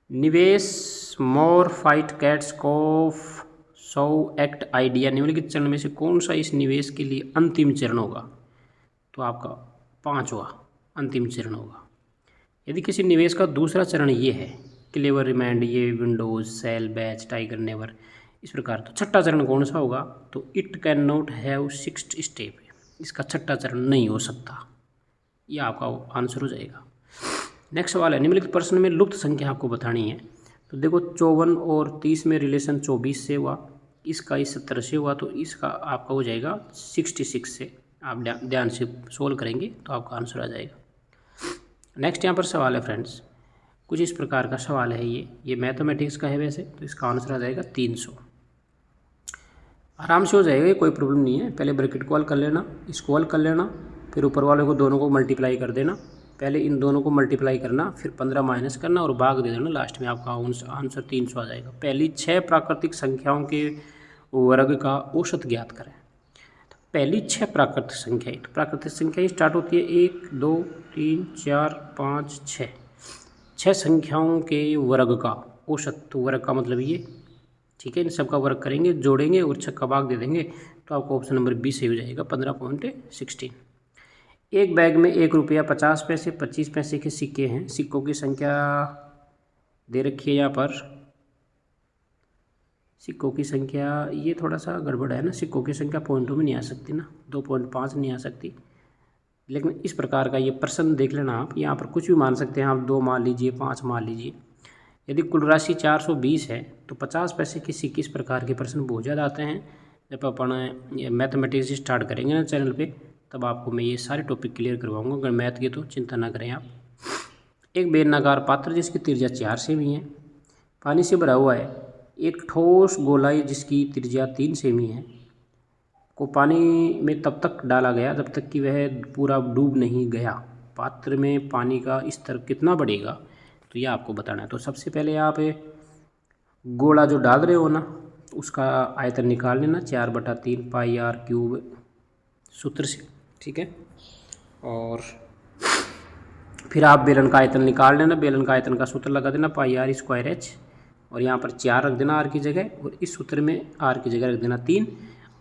निवेश मोर फाइट कैट्स कॉफ सो एक्ट आइडिया, निम्नलिखित चरण में से कौन सा इस निवेश के लिए अंतिम चरण होगा, तो आपका 5वां अंतिम चरण होगा। यदि किसी निवेश का दूसरा चरण ये है, क्लेवर रिमाइंड, ये windows sell batch tiger never, इस प्रकार, तो छठा चरण कौन सा होगा, तो it can not have 6th step, इसका छठा चरण नहीं हो सकता, यह आपका आंसर हो जाएगा। नेक्स्ट सवाल है, निम्नलिखित प्रश्न में लुप्त संख्या आपको बतानी है। तो देखो 54 और 30 में रिलेशन 24 से हुआ, इसका इस 70 से हुआ, तो इसका आपका हो जाएगा 66 से। आप ध्यान से सोल्व करेंगे तो आपका आंसर आ जाएगा। नेक्स्ट यहाँ पर सवाल है फ्रेंड्स, कुछ इस प्रकार का सवाल है, ये मैथमेटिक्स का है वैसे, तो इसका आंसर आ जाएगा 300। आराम से हो जाएगा, कोई प्रॉब्लम नहीं है। पहले ब्रैकेट को हल कर लेना, इसको हल कर लेना, फिर ऊपर वाले को दोनों को मल्टीप्लाई कर देना, पहले इन दोनों को मल्टीप्लाई करना, फिर 15 माइनस करना और भाग दे देना, लास्ट में आपका आंसर 300 आ जाएगा। पहली 6 प्राकृतिक संख्याओं के वर्ग का औसत ज्ञात करें। तो पहली 6 प्राकृतिक संख्याएं, तो प्राकृतिक संख्याएं स्टार्ट होती है 1 2 3 4 5 6, 6 संख्याओं के वर्ग का औसत, तो वर्ग का मतलब ये, ठीक है। इन सब का वर्ग करेंगे, जोड़ेंगे और 6 का भाग दे देंगे, तो आपको ऑप्शन नंबर बी सही हो जाएगा, 15.16। एक बैग में 1 रुपया 50 पैसे 25 पैसे के सिक्के हैं, सिक्कों की संख्या दे रखी है यहाँ पर। सिक्कों की संख्या ये थोड़ा सा गड़बड़ है ना, सिक्कों की संख्या पॉइंटों में नहीं आ सकती ना, 2.5 नहीं आ सकती, लेकिन इस प्रकार का ये प्रश्न देख लेना आप, यहाँ पर कुछ भी मान सकते हैं आप, 2 मान लीजिए, 5 मान लीजिए। यदि कुल राशि 420 है तो 50 पैसे की सिक्के, इस प्रकार के प्रश्न बहुत ज़्यादा आते हैं। जब अपन मैथमेटिक्स स्टार्ट करेंगे ना चैनल पे, तब आपको मैं ये सारे टॉपिक क्लियर करवाऊंगा। अगर मैथ के तो चिंता ना करें आप। एक बेलनाकार पात्र जिसकी त्रिज्या 4 सेमी है, पानी से भरा हुआ है। एक ठोस गोलाई जिसकी त्रिज्या 3 सेमी है को पानी में तब तक डाला गया जब तक कि वह पूरा डूब नहीं गया। पात्र में पानी का स्तर कितना बढ़ेगा, तो यह आपको बताना है। तो सबसे पहले आप गोला जो डाल रहे हो ना, उसका आयतन निकाल लेना, 4/3 पाई आर क्यूब सूत्र से, ठीक है। और फिर आप बेलन का आयतन निकाल लेना, बेलन का आयतन का सूत्र लगा देना, पाई आर स्क्वायर एच, और यहाँ पर 4 रख देना आर की जगह, और इस सूत्र में आर की जगह रख देना 3।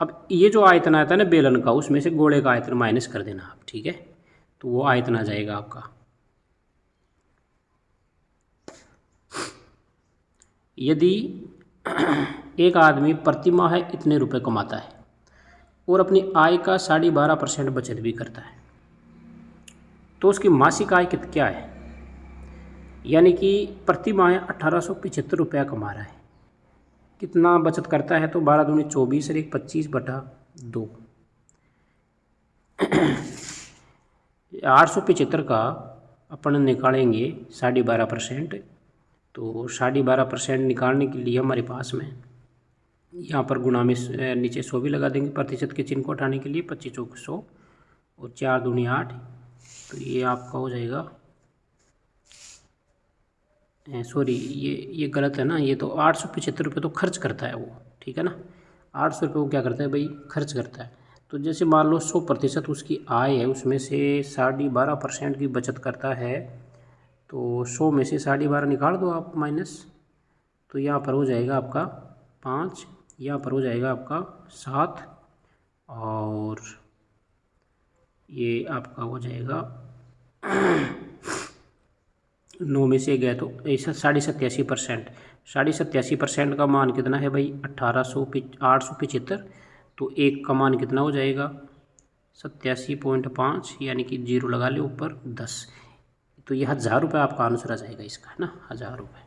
अब ये जो आयतन आता है ना बेलन का, उसमें से गोले का आयतन माइनस कर देना आप, ठीक है। तो वो आयतन आ जाएगा आपका। यदि एक आदमी प्रति माह इतने रुपए कमाता है और अपनी आय का 12.5% बचत भी करता है, तो उसकी मासिक आय क्या है, यानी कि प्रति माह 1875 रुपया कमा रहा है, कितना बचत करता है, तो 12 दूनी 24 और 1 25/2। 875 का अपन निकालेंगे 12.5%, तो 12.5% निकालने के लिए हमारे पास में यहाँ पर गुणा में नीचे 100 भी लगा देंगे, प्रतिशत के चिन्ह को हटाने के लिए 25 चौक 100 और 4 दूनी 8, तो ये आपका हो जाएगा, सॉरी ये गलत है ना, ये तो 875 रुपये तो खर्च करता है वो, ठीक है ना। 800 रुपये वो क्या करता है भाई, खर्च करता है। तो जैसे मान लो 100% उसकी आय है, उसमें से 12.5% की बचत करता है, तो 100 में से 12.5 निकाल दो आप माइनस, तो यहाँ पर हो जाएगा आपका 5, यहाँ पर हो जाएगा आपका 7, और ये आपका हो जाएगा 9 में से गया तो ऐसा 87.5%। 87.5% का मान कितना है भाई? 875, तो एक का मान कितना हो जाएगा? 87.5, यानी कि 0 लगा ले ऊपर 10, तो ये 1000 रुपये आपका आंसर आ जाएगा इसका, है ना, 1000 रुपये।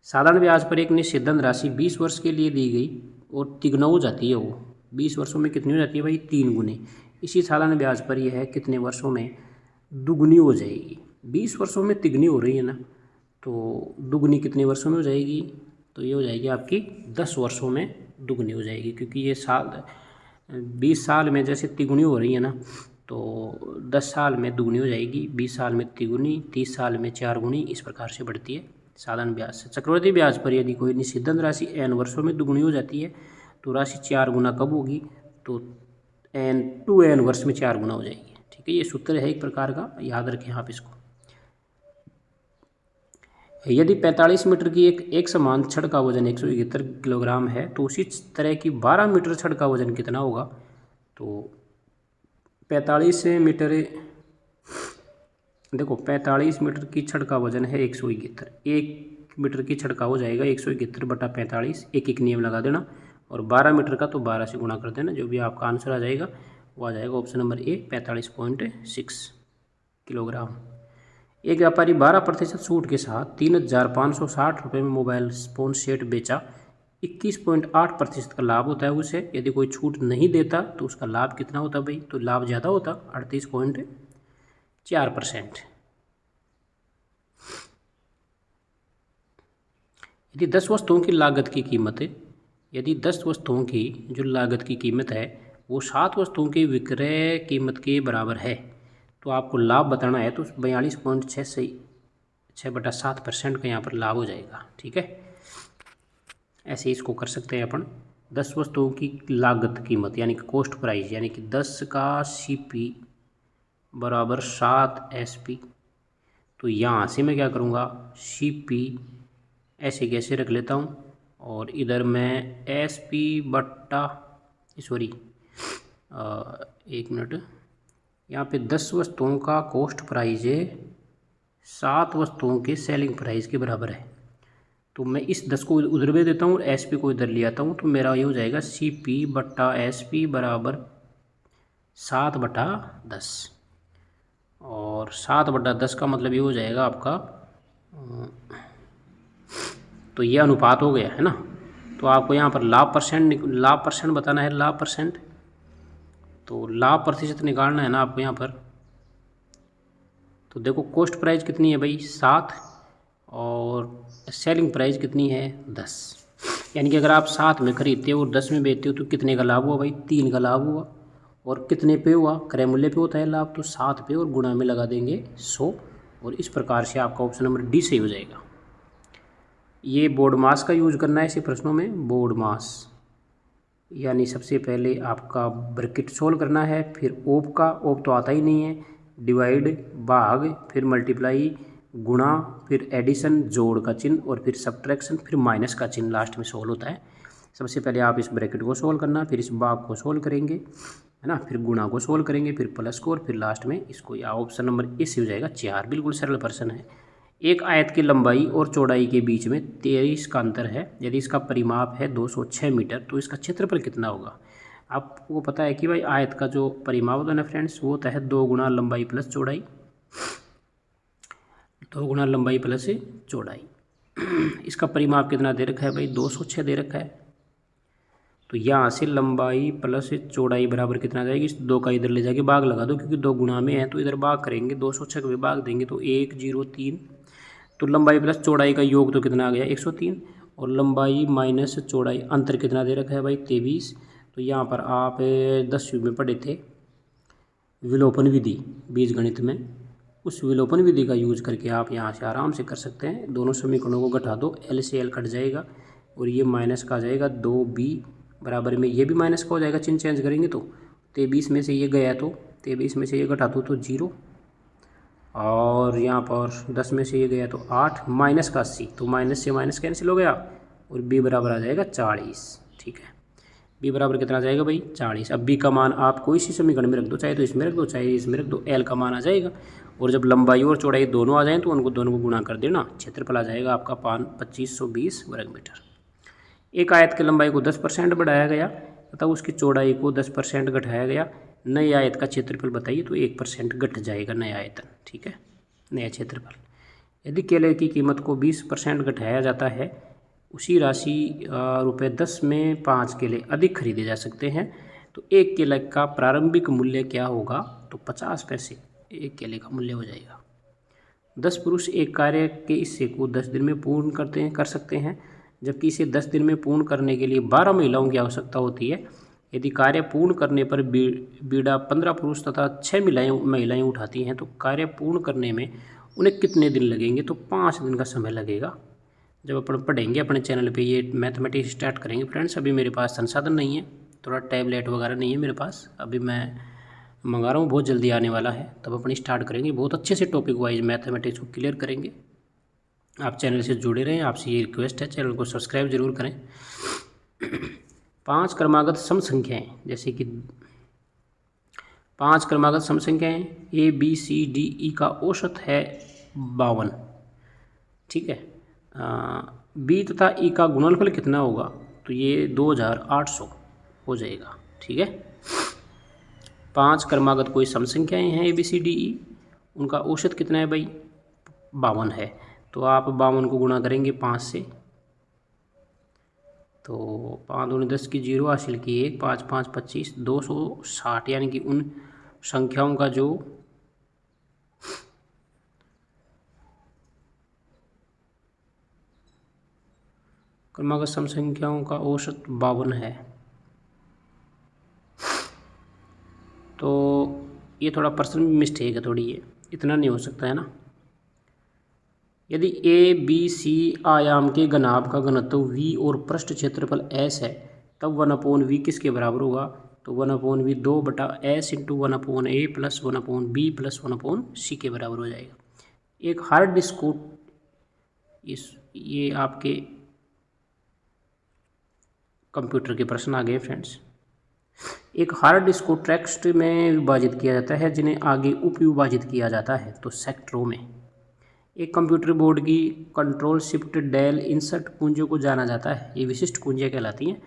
साधारण ब्याज पर एक निश्चित धनराशि 20 वर्ष के लिए दी गई और तिगुना हो जाती है। वो 20 वर्षों में कितनी हो जाती है भाई? 3 गुने। इसी साधारण ब्याज पर यह है कितने वर्षों में दुगुनी हो जाएगी? 20 वर्षों में तिगुनी हो रही है ना, तो दुगुनी कितने वर्षों में हो जाएगी? तो ये हो जाएगी आपकी 10 वर्षों में दुगुनी हो जाएगी, क्योंकि ये 20 साल में जैसे तिगुनी हो रही है ना, तो 10 साल में दुगुनी हो जाएगी, 20 साल में तिगुनी, 30 साल में 4 गुनी, इस प्रकार से बढ़ती है साधारण ब्याज से। चक्रवृद्धि ब्याज पर यदि कोई निश्चित धनराशि n वर्षों में दुगुनी हो जाती है, तो राशि 4 गुना कब होगी? तो n वर्ष में 4 गुना हो जाएगी। ठीक है, ये सूत्र है एक प्रकार का, याद रखें आप इसको। यदि 45 मीटर की एक समान छड़ का वजन 171 किलोग्राम है, तो उसी तरह की 12 मीटर छड़ का वजन कितना होगा? तो 45 मीटर, देखो 45 मीटर की छड़ का वजन है 171, 1 मीटर की छड़ का हो जाएगा 171/45, एक नियम लगा देना, और 12 मीटर का तो 12 से गुणा कर देना, जो भी आपका आंसर आ जाएगा वो आ जाएगा ऑप्शन नंबर ए, 45.6 किलोग्राम। एक व्यापारी 12% छूट के साथ 3,560 रुपये में मोबाइल फ़ोन सेट बेचा, 21.8% का लाभ होता है उसे। यदि कोई छूट नहीं देता तो उसका लाभ कितना होता भाई? तो लाभ ज़्यादा होता, 38.4%। यदि 10 वस्तुओं की लागत की कीमत, यदि 10 वस्तुओं की जो लागत की कीमत है वो 7 वस्तुओं की विक्रय कीमत के बराबर है, तो आपको लाभ बताना है, तो 42.6/7% का यहाँ पर लाभ हो जाएगा। ठीक है, ऐसे इसको कर सकते हैं अपन। 10 वस्तुओं की लागत कीमत यानी कि कॉस्ट प्राइस, यानी कि 10 का CP बराबर 7 SP, तो यहाँ से मैं क्या करूँगा? CP ऐसे कैसे रख लेता हूँ, और इधर मैं SP बट्टा, सॉरी एक मिनट, यहाँ पे 10 वस्तुओं का कॉस्ट प्राइस है 7 वस्तुओं के सेलिंग प्राइस के बराबर है, तो मैं इस 10 को उधर भेज देता हूँ और SP को इधर ले आता हूँ, तो मेरा ये हो जाएगा CP बट्टा SP बराबर 7/10, और 7/10 का मतलब ये हो जाएगा आपका, तो ये अनुपात हो गया है ना। तो आपको यहाँ पर लाभ परसेंट बताना है, लाभ परसेंट, तो लाभ प्रतिशत निकालना है ना आपको यहाँ पर। तो देखो कॉस्ट प्राइस कितनी है भाई? 7, और सेलिंग प्राइस कितनी है? 10, यानी कि अगर आप 7 में खरीदते हो और 10 में बेचते हो तो कितने का लाभ हुआ भाई? 3 का लाभ हुआ। और कितने पे हुआ? क्रय मूल्य पे होता है लाभ, तो 7 पे, और गुणा में लगा देंगे 100, और इस प्रकार से आपका ऑप्शन नंबर डी सही हो जाएगा। ये बोर्ड मास का यूज करना है ऐसे प्रश्नों में, बोर्ड मास, यानी सबसे पहले आपका ब्रैकेट सोल्व करना है, फिर ओप का, ओप तो आता ही नहीं है, डिवाइड भाग, फिर मल्टीप्लाई गुणा, फिर एडिशन जोड़ का चिन्ह, और फिर सब्ट्रैक्शन, फिर माइनस का चिन्ह लास्ट में सोल्व होता है। सबसे पहले आप इस ब्रैकेट को सोल्व करना, फिर इस भाग को सोल्व करेंगे, है ना, फिर गुणा को सोल्व करेंगे, फिर प्लस को, और फिर लास्ट में इसको, या ऑप्शन नंबर ए से हो जाएगा 4। बिल्कुल सरल प्रश्न है। एक आयत की लंबाई और चौड़ाई के बीच में 23 का अंतर है, यदि इसका परिमाप है 206 मीटर, तो इसका क्षेत्रफल कितना होगा? आपको पता है कि भाई आयत का जो परिमाप होता है ना फ्रेंड्स, वो होता है 2 गुना लंबाई प्लस चौड़ाई, 2 गुना लंबाई प्लस चौड़ाई। इसका परिमाप कितना दे रखा है भाई? 206 दे रखा है, तो यहाँ से लंबाई प्लस चौड़ाई बराबर कितना जाएगी? इस 2 का इधर ले जाके भाग लगा दो, क्योंकि 2 गुना में है तो इधर भाग करेंगे, 206 में भाग देंगे तो 103, तो लंबाई प्लस चौड़ाई का योग तो कितना आ गया? 103, और लंबाई माइनस चौड़ाई अंतर कितना दे रखा है भाई? 23। तो यहाँ पर आप 10वीं में पढ़े थे विलोपन विधि बीजगणित में, उस विलोपन विधि का यूज करके आप यहाँ से आराम से कर सकते हैं। दोनों समीकरणों को घटा दो, L से L कट जाएगा, और ये माइनस का आ जाएगा 2B बराबर में ये भी माइनस का हो जाएगा, चिन्ह चेंज करेंगे तो 23 में से ये गया तो 23 में से ये घटा दो तो 0, और यहाँ पर 10 में से ये गया तो 8, माइनस का 80, तो माइनस से माइनस कैंसिल हो गया और b बराबर आ जाएगा 40। ठीक है, b बराबर कितना आ जाएगा भाई 40। अब b का मान आप कोई सी समीकरण में रख दो, चाहे तो इसमें रख दो चाहे इसमें रख दो, l का मान आ जाएगा। और जब लंबाई और चौड़ाई दोनों आ जाएँ तो उनको दोनों को गुणा कर देना, क्षेत्रफल आ जाएगा आपका 2520 वर्ग मीटर। एक आयत की लंबाई को 10% बढ़ाया गया तथा उसकी चौड़ाई को 10% घटाया गया, नए आयत का क्षेत्रफल बताइए, तो 1% घट जाएगा नया आयतन। ठीक है, नया क्षेत्रफल। यदि केले की कीमत को 20% घटाया जाता है, उसी राशि ₹10 में 5 केले अधिक खरीदे जा सकते हैं, तो एक केले का प्रारंभिक मूल्य क्या होगा, तो 50 पैसे एक केले का मूल्य हो जाएगा। 10 पुरुष एक कार्य के हिस्से को 10 दिन में पूर्ण कर सकते हैं, जबकि इसे 10 दिन में पूर्ण करने के लिए 12 महिलाओं की आवश्यकता होती है। यदि कार्य पूर्ण करने पर बीड़ा 15 पुरुष तथा 6 महिलाएं उठाती हैं, तो कार्य पूर्ण करने में उन्हें कितने दिन लगेंगे, तो 5 दिन का समय लगेगा। जब अपन पढ़ेंगे अपने चैनल पे ये मैथमेटिक्स स्टार्ट करेंगे फ्रेंड्स। अभी मेरे पास संसाधन नहीं है, थोड़ा टैबलेट वगैरह नहीं है मेरे पास, अभी मैं मंगा रहा हूँ, बहुत जल्दी आने वाला है, तब अपन स्टार्ट करेंगे, बहुत अच्छे से टॉपिक वाइज मैथमेटिक्स को क्लियर करेंगे। आप चैनल से जुड़े रहें, आपसे ये रिक्वेस्ट है, चैनल को सब्सक्राइब जरूर करें। 5 क्रमागत सम संख्याएँ, जैसे कि 5 क्रमागत सम संख्याएँ ABCDE का औसत है 52। ठीक है, B तथा E का गुणनफल कितना होगा, तो ये 2800 हो जाएगा। ठीक है, 5 क्रमागत कोई सम संख्याएँ हैं ABCDE, उनका औसत कितना है भाई 52 है, तो आप 52 को गुणा करेंगे 5 से, तो 5 दूनी 10 की 0 हासिल की 1, 5 5 25, 260, यानी कि उन संख्याओं का जो क्रमागत सम संख्याओं का औसत 52 है। तो ये थोड़ा पर्सनल मिस्टेक है थोड़ी, ये इतना नहीं हो सकता है ना। यदि ABC आयाम के घनाभ का घनत्व V और पृष्ठ क्षेत्रफल S है, तब 1/V किसके बराबर होगा, तो 1/V 2/S × 1/A + 1/B + 1/C के बराबर हो जाएगा। एक हार्ड डिस्क को ये आपके कंप्यूटर के प्रश्न आ गए फ्रेंड्स। एक हार्ड डिस्क को ट्रैक्स में विभाजित किया जाता है, जिन्हें आगे उप विभाजित किया जाता है, तो सेक्टरों में। एक कंप्यूटर बोर्ड की कंट्रोल शिफ्ट डेल इंसर्ट कुंजियों को जाना जाता है, ये विशिष्ट कुंजियाँ कहलाती हैं।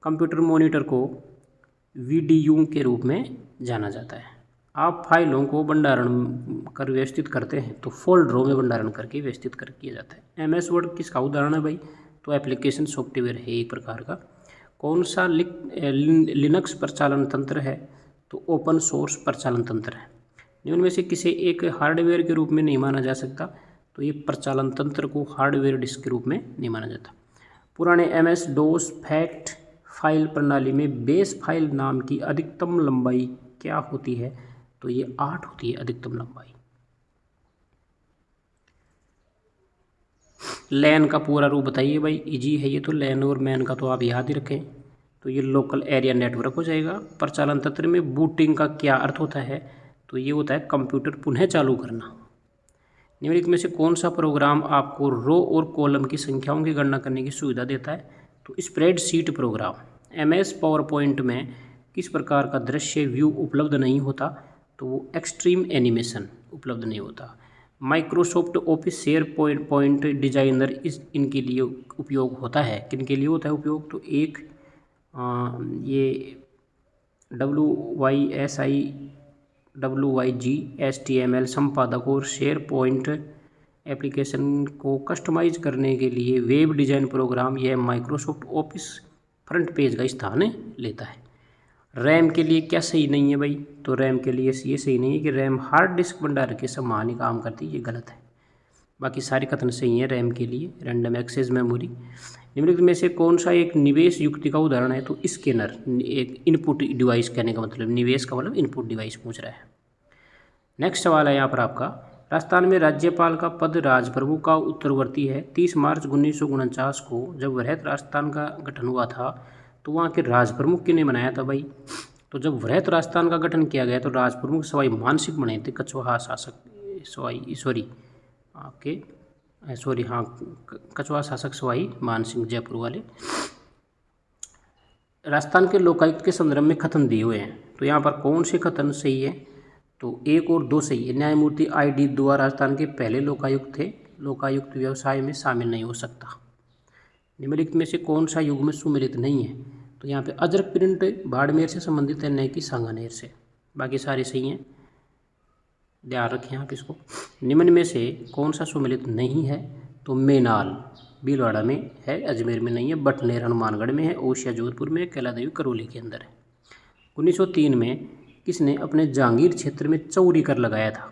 कंप्यूटर मॉनिटर को VDU के रूप में जाना जाता है। आप फाइलों को भंडारण कर व्यवस्थित करते हैं, तो फोल्डरों में भंडारण करके व्यवस्थित कर किया जाता है। MS वर्ड किसका उदाहरण है भाई, तो एप्लीकेशन सॉफ्टवेयर है एक प्रकार का। कौन सा लिनक्स प्रचालन तंत्र है, तो ओपन सोर्स प्रचालन तंत्र है। निम्न में से किसी एक हार्डवेयर के रूप में नहीं माना जा सकता, तो ये प्रचालन तंत्र को हार्डवेयर डिस्क के रूप में नहीं माना जाता। पुराने MS DOS फैक्ट फाइल प्रणाली में बेस फाइल नाम की अधिकतम लंबाई क्या होती है, तो ये 8 होती है अधिकतम लंबाई। लैन का पूरा रूप बताइए भाई, इजी है ये तो, लैन और मैन का तो आप याद ही रखें, तो ये लोकल एरिया नेटवर्क हो जाएगा। प्रचालन तंत्र में बूटिंग का क्या अर्थ होता है, तो ये होता है कंप्यूटर पुनः चालू करना। निम्नलिखित में से कौन सा प्रोग्राम आपको रो और कॉलम की संख्याओं की गणना करने की सुविधा देता है, तो स्प्रेडशीट प्रोग्राम। MS पावरपॉइंट में किस प्रकार का दृश्य व्यू उपलब्ध नहीं होता, तो वो एक्सट्रीम एनिमेशन उपलब्ध नहीं होता। Microsoft office share point designer इनके लिए उपयोग होता है, किन के लिए होता है उपयोग, तो एक ये WYSI HTML संपादक और शेयर पॉइंट एप्लीकेशन को कस्टमाइज करने के लिए वेब डिज़ाइन प्रोग्राम यह माइक्रोसॉफ्ट ऑफिस फ्रंट पेज का स्थान लेता है। रैम के लिए क्या सही नहीं है भाई, तो रैम के लिए ये सही नहीं है कि रैम हार्ड डिस्क भंडारण के समान ही काम करती है, ये गलत है। बाकी सारे कथन सही हैं रैम के लिए, रैंडम एक्सेस मेमोरी। निम्नलिखित में से कौन सा एक निवेश युक्ति का उदाहरण है, तो स्कैनर। एक इनपुट डिवाइस कहने का मतलब, निवेश का मतलब इनपुट डिवाइस पूछ रहा है। नेक्स्ट सवाल है यहाँ पर आपका, राजस्थान में राज्यपाल का पद राजप्रभु का उत्तरवर्ती है। 30 मार्च 1949 को जब वृहत राजस्थान का गठन हुआ था, तो वहाँ के राज प्रमुख किन्हें बनाया था भाई? तो जब वृहत राजस्थान का गठन किया गया तो राज प्रमुख सवाई मानसिंह बने थे, कछवाहा शासक सवाई सॉरी आपके सॉरी हाँ कछवाहा शासक सवाई मानसिंह जयपुर वाले। राजस्थान के लोकायुक्त के संदर्भ में कथन दिए हुए हैं, तो यहाँ पर कौन से कथन सही है? तो 1 और 2 सही है। न्यायमूर्ति ID दुआ राजस्थान के पहले लोकायुक्त थे, लोकायुक्त व्यवसाय में शामिल नहीं हो सकता। निम्नलिखित में से कौन सा युग में सुमेलित नहीं है? तो यहाँ पे अजरक प्रिंट बाड़मेर से संबंधित है, न कि सांगानेर से। बाकी सारे सही हैं, ध्यान रखें आप इसको। निम्न में से कौन सा सुमेलित नहीं है? तो मेनाल भीलवाड़ा में है, अजमेर में नहीं है, बटनेर हनुमानगढ़ में है, ओसिया जोधपुर में, कैला देवी करौली के अंदर है। 1903 में किसने अपने जांगीर क्षेत्र में चौरी कर लगाया था?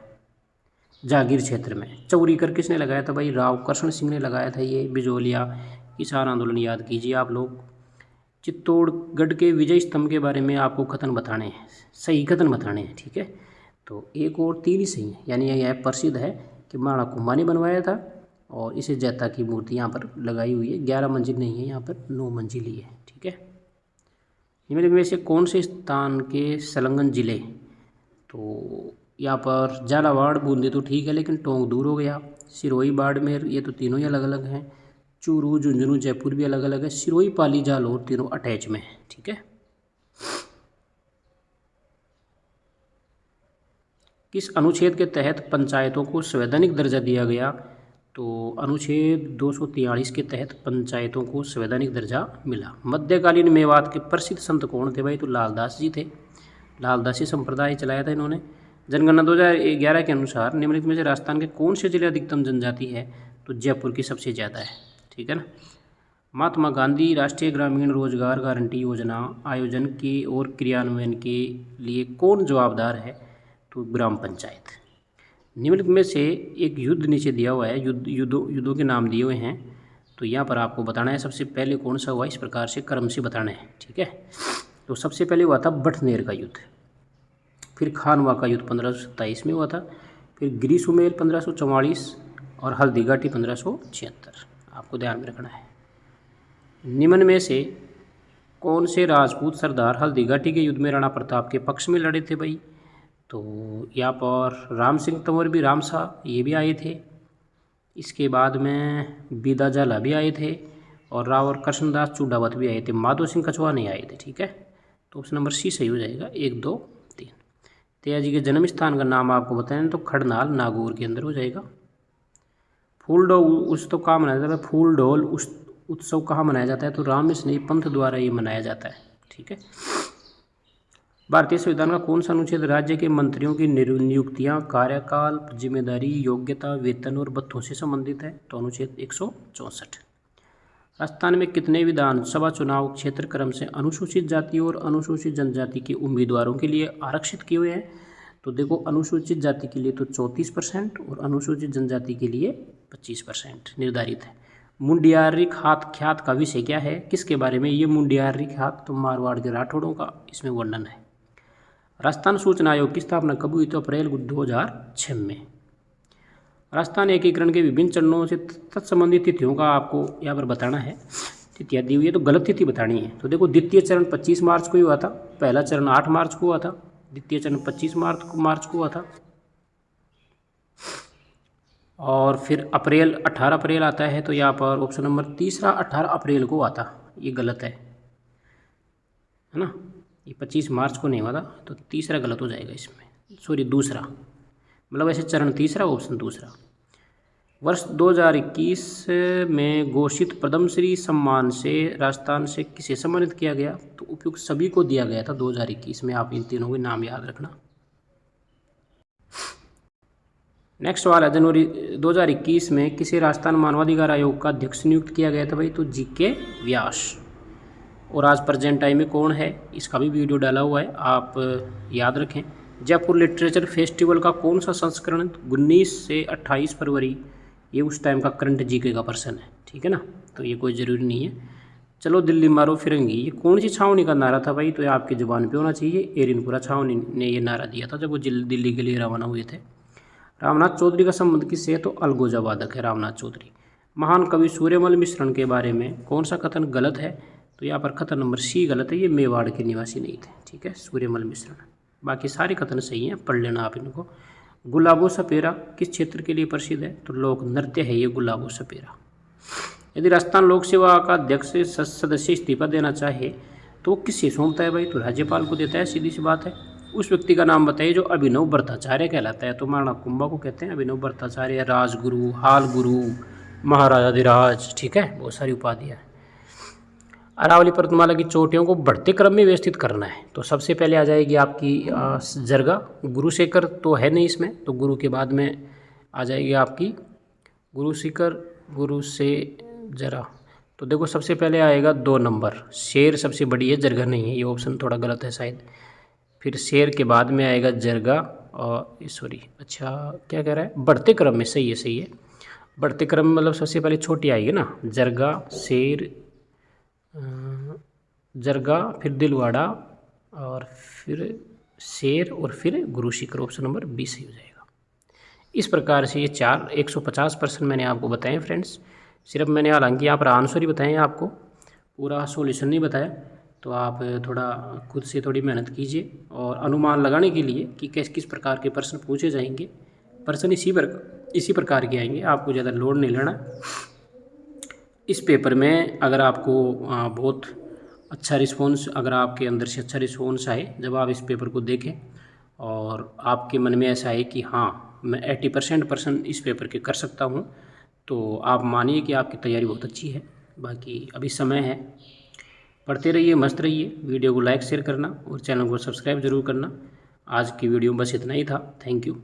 जागीर क्षेत्र में चौरी कर किसने लगाया था भाई? राव कृष्ण सिंह ने लगाया था। ये बिजोलिया किसान आंदोलन याद कीजिए आप लोग। चित्तौड़गढ़ के विजय स्तंभ के बारे में आपको कथन बताने हैं, सही कथन बताने हैं, ठीक है। तो 1 और 3 ही सही है, यानी यह प्रसिद्ध है कि माणा कुम्भा ने बनवाया था और इसे जैता की मूर्ति यहाँ पर लगाई हुई है। 11 मंजिल नहीं है, यहाँ पर 9 मंजिल ही है, ठीक है। निम्नलिखित में से कौन से स्थान के संलग्न जिले? तो यहाँ पर झालावाड़ बूंदी तो ठीक है, लेकिन टोंक दूर हो गया। सिरोही बाड़मेर ये तो तीनों ही अलग अलग हैं। चूरू झुंझुनू जयपुर भी अलग अलग है। सिरोही पाली जालौर तीनों अटैच में है, ठीक है। किस अनुच्छेद के तहत पंचायतों को संवैधानिक दर्जा दिया गया? तो अनुच्छेद 243 के तहत पंचायतों को संवैधानिक दर्जा मिला। मध्यकालीन मेवात के प्रसिद्ध संत कौन थे भाई? तो लालदास जी थे। लालदासी संप्रदाय चलाया था इन्होंने। जनगणना 2011 के अनुसार निम्नलिखित में से राजस्थान के कौन से जिले अधिकतम जनजाति है? तो जयपुर की सबसे ज़्यादा है, ठीक है ना। महात्मा गांधी राष्ट्रीय ग्रामीण रोजगार गारंटी योजना आयोजन के और क्रियान्वयन के लिए कौन जवाबदार है? तो ग्राम पंचायत। निम्नलिखित में से एक युद्ध नीचे दिया हुआ है, युद्धों के नाम दिए हुए हैं, तो यहाँ पर आपको बताना है सबसे पहले कौन सा हुआ, इस प्रकार से क्रम से बताना है, ठीक है। तो सबसे पहले हुआ था बटनेर का युद्ध, फिर खानवा का युद्ध 1527 में हुआ था, फिर गिरिसुमेल 1544 और हल्दीघाटी 1576, आपको ध्यान में रखना है। निम्न में से कौन से राजपूत सरदार हल्दीघाटी के युद्ध में राणा प्रताप के पक्ष में लड़े थे भाई? तो यहाँ पर राम सिंह तंवर भी रामसा ये भी आए थे। इसके बाद में बीदा जाला भी आए थे और राव और कृष्णदास चूडावत भी आए थे। माधो सिंह कछवा नहीं आए थे, ठीक है। तो ऑप्शन नंबर सी सही हो जाएगा, 1, 2, 3। तेयाजी के जन्म स्थान का नाम आपको बताएं तो खड़नाल नागौर के अंदर हो जाएगा। फूलडोल उत्सव कहाँ मनाया जाता है? फूलडोल उत्सव कहाँ मनाया जाता है? तो रामस्नेही पंथ द्वारा ये मनाया जाता है, ठीक है। भारतीय संविधान का कौन सा अनुच्छेद राज्य के मंत्रियों की नियुक्तियां, कार्यकाल, जिम्मेदारी, योग्यता, वेतन और भत्तों से संबंधित है? तो अनुच्छेद 164। राजस्थान में कितने विधानसभा चुनाव क्षेत्र क्रम से अनुसूचित जाति और अनुसूचित जनजाति के उम्मीदवारों के लिए आरक्षित किए हुए हैं? तो देखो, अनुसूचित जाति के लिए तो 34% और अनुसूचित जनजाति के लिए 25% निर्धारित है। मुंडियारी ख्यात का विषय क्या है? किसके बारे में? ये मुंडियारी ख्यात तो मारवाड़ के राठौड़ों का इसमें वर्णन है। राजस्थान सूचना आयोग की स्थापना कब हुई? तो अप्रैल 2006 में। राजस्थान एकीकरण के विभिन्न चरणों से तत्संबंधित तिथियों का आपको यहाँ पर बताना है। तिथियाँ दी हुई है तो गलत तिथि बतानी है। तो देखो, द्वितीय चरण 25 मार्च को हुआ था, पहला चरण 8 मार्च को हुआ था, द्वितीय चरण 25 मार्च को हुआ था, और फिर 18 अप्रैल आता है। तो यहाँ पर ऑप्शन नंबर तीसरा 18 अप्रैल को आता, ये गलत है ना। ये 25 मार्च को नहीं हुआ था, तो तीसरा गलत हो जाएगा इसमें, सॉरी दूसरा, मतलब ऐसे चरण तीसरा ऑप्शन दूसरा। वर्ष 2021 में घोषित पद्मश्री सम्मान से राजस्थान से किसे सम्मानित किया गया? तो उपयुक्त सभी को दिया गया था 2021 में। आप इन तीनों के नाम याद रखना। नेक्स्ट वाला, जनवरी 2021 में किसे राजस्थान मानवाधिकार आयोग का अध्यक्ष नियुक्त किया गया था भाई? तो GK व्यास। और आज प्रेजेंट टाइम में कौन है, इसका भी वीडियो डाला हुआ है, आप याद रखें। जयपुर लिटरेचर फेस्टिवल का कौन सा संस्करण? 19 से 28 फरवरी, ये उस टाइम का करंट GK का पर्सन है, ठीक है ना। तो ये कोई ज़रूरी नहीं है। चलो, दिल्ली मारो फिरंगी, ये कौन सी छावनी का नारा था भाई? तो ये आपकी जुबान पे होना चाहिए। एरिनपुरा छावनी ने ये नारा दिया था जब वो दिल्ली के लिए रवाना हुए थे। रामनाथ चौधरी का संबंध किससे है? तो अलगोजा वादक है रामनाथ चौधरी। महान कवि सूर्यमल मिश्रण के बारे में कौन सा कथन गलत है? तो यहाँ पर कथन नंबर सी गलत है, ये मेवाड़ के निवासी नहीं थे। ठीक है, सूर्यमल मिश्रण। बाकी सारे कथन सही हैं, पढ़ लेना आप इनको। गुलाबो सपेरा किस क्षेत्र के लिए प्रसिद्ध है? तो लोक नृत्य है ये गुलाबो सपेरा। यदि राजस्थान लोक सेवा का अध्यक्ष सदस्य इस्तीफा देना चाहे तो वो किससे सौंपता है भाई? तो राज्यपाल को देता है, सीधी सी बात है। उस व्यक्ति का नाम बताइए जो अभिनव भट्टाचार्य कहलाता है। तो महाराणा कुंभा को कहते हैं अभिनव भट्टाचार्य, राजगुरु, हाल गुरु, महाराजाधिराज। ठीक है, बहुत सारी उपाधियाँ हैं। अरावली पर्वतमाला की चोटियों को बढ़ते क्रम में व्यवस्थित करना है तो सबसे पहले आ जाएगी आपकी जरगा। गुरुशेखर तो है नहीं इसमें, तो गुरु के बाद में आ जाएगी आपकी गुरुशिखर, गुरु से जरा। तो देखो सबसे पहले आएगा 2 नंबर, शेर सबसे बड़ी है, जरगा नहीं है। ये ऑप्शन थोड़ा गलत है शायद। फिर शेर के बाद में आएगा जरगा और सॉरी, अच्छा क्या कह रहा है, बढ़ते क्रम में। सही है, सही है, बढ़ते क्रम में मतलब सबसे पहले छोटी आएगी ना, जरगा, शेर, जरगा, फिर दिलवाड़ा और फिर शेर और फिर गुरुशिखर। ऑप्शन नंबर 20 सही हो जाएगा। इस प्रकार से ये 150 प्रश्न मैंने आपको बताए फ्रेंड्स। सिर्फ मैंने हालांकि यहाँ पर आंसर ही बताए हैं आपको, पूरा सॉल्यूशन नहीं बताया। तो आप थोड़ा खुद से थोड़ी मेहनत कीजिए और अनुमान लगाने के लिए कि किस किस प्रकार के प्रश्न पूछे जाएंगे। प्रश्न इसी प्रकार के आएंगे, आपको ज़्यादा लोड नहीं लेना। इस पेपर में अगर आपको बहुत अच्छा रिस्पॉन्स, अगर आपके अंदर से अच्छा रिस्पॉन्स आए जब आप इस पेपर को देखें और आपके मन में ऐसा है कि हाँ मैं 80% प्रश्न इस पेपर के कर सकता हूँ, तो आप मानिए कि आपकी तैयारी बहुत अच्छी है। बाकी अभी समय है, पढ़ते रहिए, मस्त रहिए। वीडियो को लाइक शेयर करना और चैनल को सब्सक्राइब जरूर करना। आज की वीडियो में बस इतना ही था। Thank you.